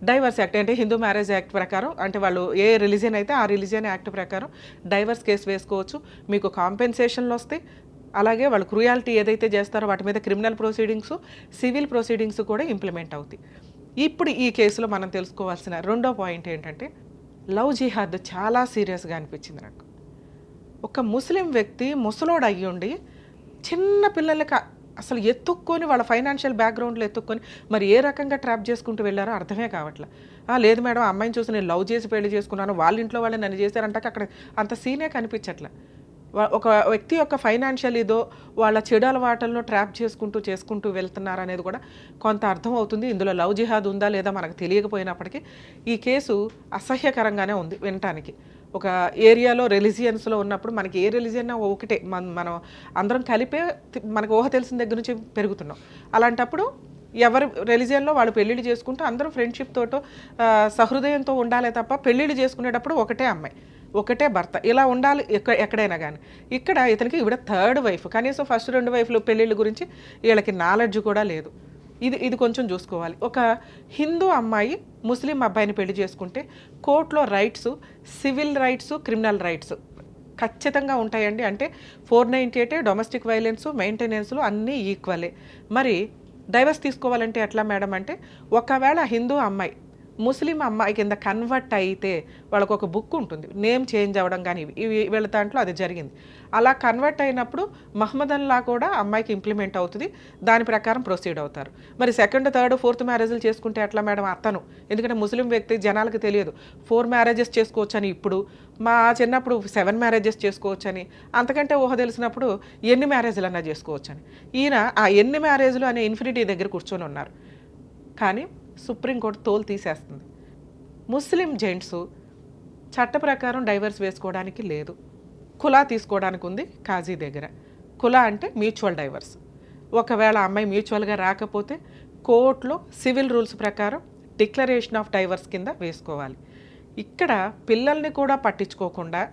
డైవర్స్ యాక్ట్, అంటే హిందూ మ్యారేజ్ యాక్ట్ ప్రకారం, అంటే వాళ్ళు ఏ రిలీజియన్ అయితే ఆ రిలీజియన్ యాక్ట్ ప్రకారం డైవర్స్ కేసు వేసుకోవచ్చు, మీకు కాంపెన్సేషన్లు వస్తాయి. అలాగే వాళ్ళు క్రూయాలిటీ ఏదైతే చేస్తారో వాటి మీద క్రిమినల్ ప్రొసీడింగ్స్, సివిల్ ప్రొసీడింగ్స్ కూడా ఇంప్లిమెంట్ అవుతాయి. ఇప్పుడు ఈ కేసులో మనం తెలుసుకోవాల్సిన రెండో పాయింట్ ఏంటంటే, లవ్ జిహాద్ చాలా సీరియస్గా అనిపించింది నాకు. ఒక ముస్లిం వ్యక్తి ముసలోడు అయ్యుండి చిన్న పిల్లలకి అసలు ఎత్తుక్కొని, వాళ్ళ ఫైనాన్షియల్ బ్యాక్గ్రౌండ్లో ఎత్తుక్కొని మరి ఏ రకంగా ట్రాప్ చేసుకుంటూ వెళ్ళారో అర్థమే కావట్లే. లేదు మేడం, అమ్మాయిని చూసి నేను లవ్ చేసి పెళ్లి చేసుకున్నాను, వాళ్ళ ఇంట్లో వాళ్ళు నన్ను చేశారంటే అక్కడ అంత సీనే కనిపించట్లే. ఒక వ్యక్తి యొక్క ఫైనాన్షియల్ ఇదో వాళ్ళ చెడు అలవాటల్లో ట్రాప్ చేసుకుంటూ వెళ్తున్నారు అనేది కూడా కొంత అర్థం అవుతుంది. ఇందులో లవ్ జిహాద్ ఉందా లేదా మనకు తెలియకపోయినప్పటికీ ఈ కేసు అసహ్యకరంగానే ఉంది వినటానికి. ఒక ఏరియాలో రిలీజియన్స్లో ఉన్నప్పుడు మనకి ఏ రిలీజియన్ ఒకటే, మనం అందరం కలిపే మనకు ఊహ తెలిసిన దగ్గర నుంచి పెరుగుతున్నాం. అలాంటప్పుడు ఎవరి రిలీజియన్లో వాళ్ళు పెళ్ళిళ్ళు చేసుకుంటూ అందరూ ఫ్రెండ్షిప్ తోటో సహృదయంతో ఉండాలే తప్ప పెళ్ళిళ్ళు చేసుకునేటప్పుడు ఒకటే అమ్మాయి ఒకటే భర్త ఇలా ఉండాలి ఎక్కడైనా కానీ. ఇక్కడ ఇతనికి ఈవిడ థర్డ్ వైఫ్, కనీసం ఫస్ట్ 2 వైఫ్లు పెళ్ళిళ్ళ గురించి వీళ్ళకి నాలెడ్జ్ కూడా లేదు. ఇది కొంచెం చూసుకోవాలి. ఒక హిందూ అమ్మాయి ముస్లిం అబ్బాయిని పెళ్లి చేసుకుంటే కోర్టులో rights, civil rights, criminal rights ఖచ్చితంగా ఉంటాయండి. అంటే 498 డొమెస్టిక్ వైలెన్స్, మెయింటెనెన్స్లు అన్నీ ఈక్వలే. మరి డైవర్స్ తీసుకోవాలంటే ఎట్లా మేడం అంటే, ఒకవేళ హిందూ అమ్మాయి ముస్లిం అమ్మాయి కింద కన్వర్ట్ అయితే వాళ్ళకు ఒక బుక్ ఉంటుంది, నేమ్ చేంజ్ అవ్వడం కానీ ఇవి వీళ్ళ దాంట్లో అది జరిగింది. అలా కన్వర్ట్ అయినప్పుడు మహమ్మదన్లా కూడా అమ్మాయికి ఇంప్లిమెంట్ అవుతుంది, దాని ప్రకారం ప్రొసీడ్ అవుతారు. మరి 2nd, 3rd, 4th మ్యారేజ్లు చేసుకుంటే ఎట్లా మేడం అతను? ఎందుకంటే ముస్లిం వ్యక్తి జనాలకు తెలియదు 4 మ్యారేజెస్ చేసుకోవచ్చని. ఇప్పుడు మా చిన్నప్పుడు 7 మ్యారేజెస్ చేసుకోవచ్చని, అంతకంటే ఊహ తెలిసినప్పుడు ఎన్ని మ్యారేజ్లు అన్నా చేసుకోవచ్చని. ఈయన ఆ ఎన్ని మ్యారేజ్లు అనే ఇన్ఫినిటీ దగ్గర కూర్చొని ఉన్నారు. కానీ సుప్రీంకోర్టు తోలు తీసేస్తుంది. ముస్లిం జెంట్స్ చట్ట ప్రకారం డైవర్స్ వేసుకోవడానికి లేదు, కులా తీసుకోవడానికి ఉంది కాజీ దగ్గర. కులా అంటే మ్యూచువల్ డైవర్స్. ఒకవేళ అమ్మాయి మ్యూచువల్గా రాకపోతే కోర్టులో సివిల్ రూల్స్ ప్రకారం డిక్లరేషన్ ఆఫ్ డైవర్స్ కింద వేసుకోవాలి. ఇక్కడ పిల్లల్ని కూడా పట్టించుకోకుండా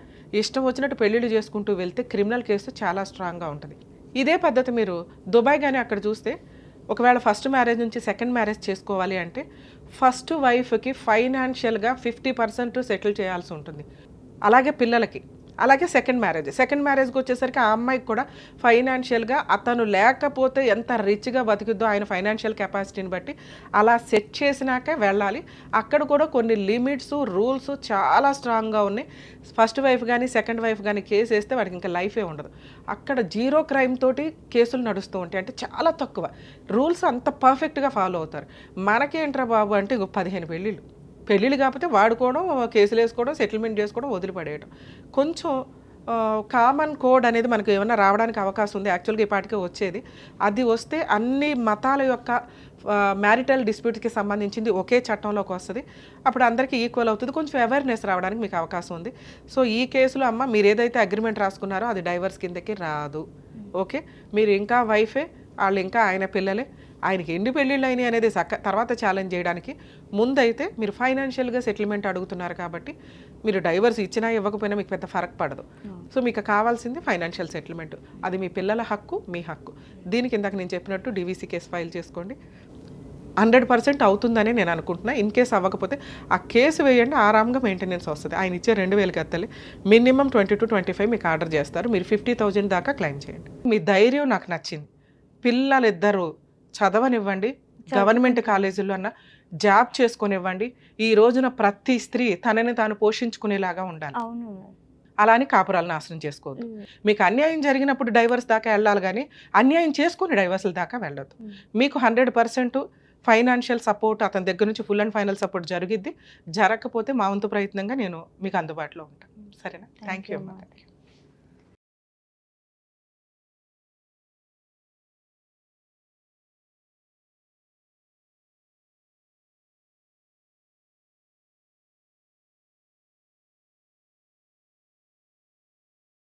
ఇష్టం వచ్చినట్టు పెళ్ళిళ్ళు చేసుకుంటూ వెళ్తే క్రిమినల్ కేసు చాలా స్ట్రాంగ్గా ఉంటుంది. ఇదే పద్ధతి మీరు దుబాయ్ కానీ అక్కడ చూస్తే, ఒకవేళ ఫస్ట్ మ్యారేజ్ నుంచి 2nd మ్యారేజ్ చేసుకోవాలి అంటే ఫస్ట్ వైఫ్కి ఫైనాన్షియల్గా 50% సెటిల్ చేయాల్సి ఉంటుంది. అలాగే పిల్లలకి, అలాగే 2nd మ్యారేజ్కి వచ్చేసరికి ఆ అమ్మాయికి కూడా ఫైనాన్షియల్గా అతను లేకపోతే ఎంత రిచ్గా బతికిద్దో ఆయన ఫైనాన్షియల్ కెపాసిటీని బట్టి అలా సెట్ చేసినాకే వెళ్ళాలి. అక్కడ కూడా కొన్ని లిమిట్స్, రూల్స్ చాలా స్ట్రాంగ్గా ఉన్నాయి. ఫస్ట్ వైఫ్ కానీ 2nd వైఫ్ కానీ కేసు వేస్తే వాడికి ఇంకా లైఫే ఉండదు. అక్కడ 0 క్రైమ్ తోటి కేసులు నడుస్తూ ఉంటాయి. అంటే చాలా తక్కువ రూల్స్ అంత పర్ఫెక్ట్గా ఫాలో అవుతారు. మనకేంట్రా బాబు అంటే 15 పెళ్ళిళ్ళు కాకపోతే వాడుకోవడం, కేసులు వేసుకోవడం, సెటిల్మెంట్ చేసుకోవడం, వదిలిపడేయడం. కొంచెం కామన్ కోడ్ అనేది మనకు ఏమైనా రావడానికి అవకాశం ఉంది. యాక్చువల్గా ఈ పాటికే వచ్చేది. అది వస్తే అన్ని మతాల యొక్క మ్యారిటల్ డిస్ప్యూట్కి సంబంధించింది ఒకే చట్టంలోకి వస్తుంది. అప్పుడు అందరికీ ఈక్వల్ అవుతుంది. కొంచెం అవేర్నెస్ రావడానికి మీకు అవకాశం ఉంది. సో ఈ కేసులో అమ్మ మీరు ఏదైతే అగ్రిమెంట్ రాసుకున్నారో అది డైవర్స్ కిందకి రాదు. ఓకే, మీరు ఇంకా వైఫే, వాళ్ళు ఇంకా ఆయన పిల్లలే. ఆయనకి ఎన్ని పెళ్ళిళ్ళు అయినాయి అనేది తర్వాత ఛాలెంజ్ చేయడానికి ముందైతే మీరు ఫైనాన్షియల్గా సెటిల్మెంట్ అడుగుతున్నారు కాబట్టి మీరు డైవర్స్ ఇచ్చినా ఇవ్వకపోయినా మీకు పెద్ద ఫరక్ పడదు. సో మీకు కావాల్సింది ఫైనాన్షియల్ సెటిల్మెంట్. అది మీ పిల్లల హక్కు, మీ హక్కు. దీనికి ఇందాక నేను చెప్పినట్టు DVC కేసు ఫైల్ చేసుకోండి. 100% అవుతుందని నేను అనుకుంటున్నా. ఇన్ కేసు అవ్వకపోతే ఆ కేసు వేయండి, ఆరాంగా మెయింటెనెన్స్ వస్తుంది. ఆయన ఇచ్చే 2000 కత్తలే మినిమం 20 to 25 మీకు ఆర్డర్ చేస్తారు. మీరు 50,000 దాకా క్లెయిమ్ చేయండి. మీ ధైర్యం నాకు నచ్చింది. పిల్లలిద్దరూ చదవనివ్వండి, గవర్నమెంట్ కాలేజీల్లో అన్న జాబ్ చేసుకునివ్వండి. ఈ రోజున ప్రతి స్త్రీ తనని తాను పోషించుకునేలాగా ఉండాలి. అలా అని కాపురాలు నాశనం చేసుకోవద్దు. మీకు అన్యాయం జరిగినప్పుడు డైవర్స్ దాకా వెళ్ళాలి కానీ అన్యాయం చేసుకుని డైవర్స్ల దాకా వెళ్ళొద్దు. మీకు 100% ఫైనాన్షియల్ సపోర్ట్ అతని దగ్గర నుంచి ఫుల్ అండ్ ఫైనల్ సపోర్ట్ జరిగిద్ది. జరగకపోతే మా వంతు ప్రయత్నంగా నేను మీకు అందుబాటులో ఉంటాను. సరేనా? థ్యాంక్ యూ అమ్మా.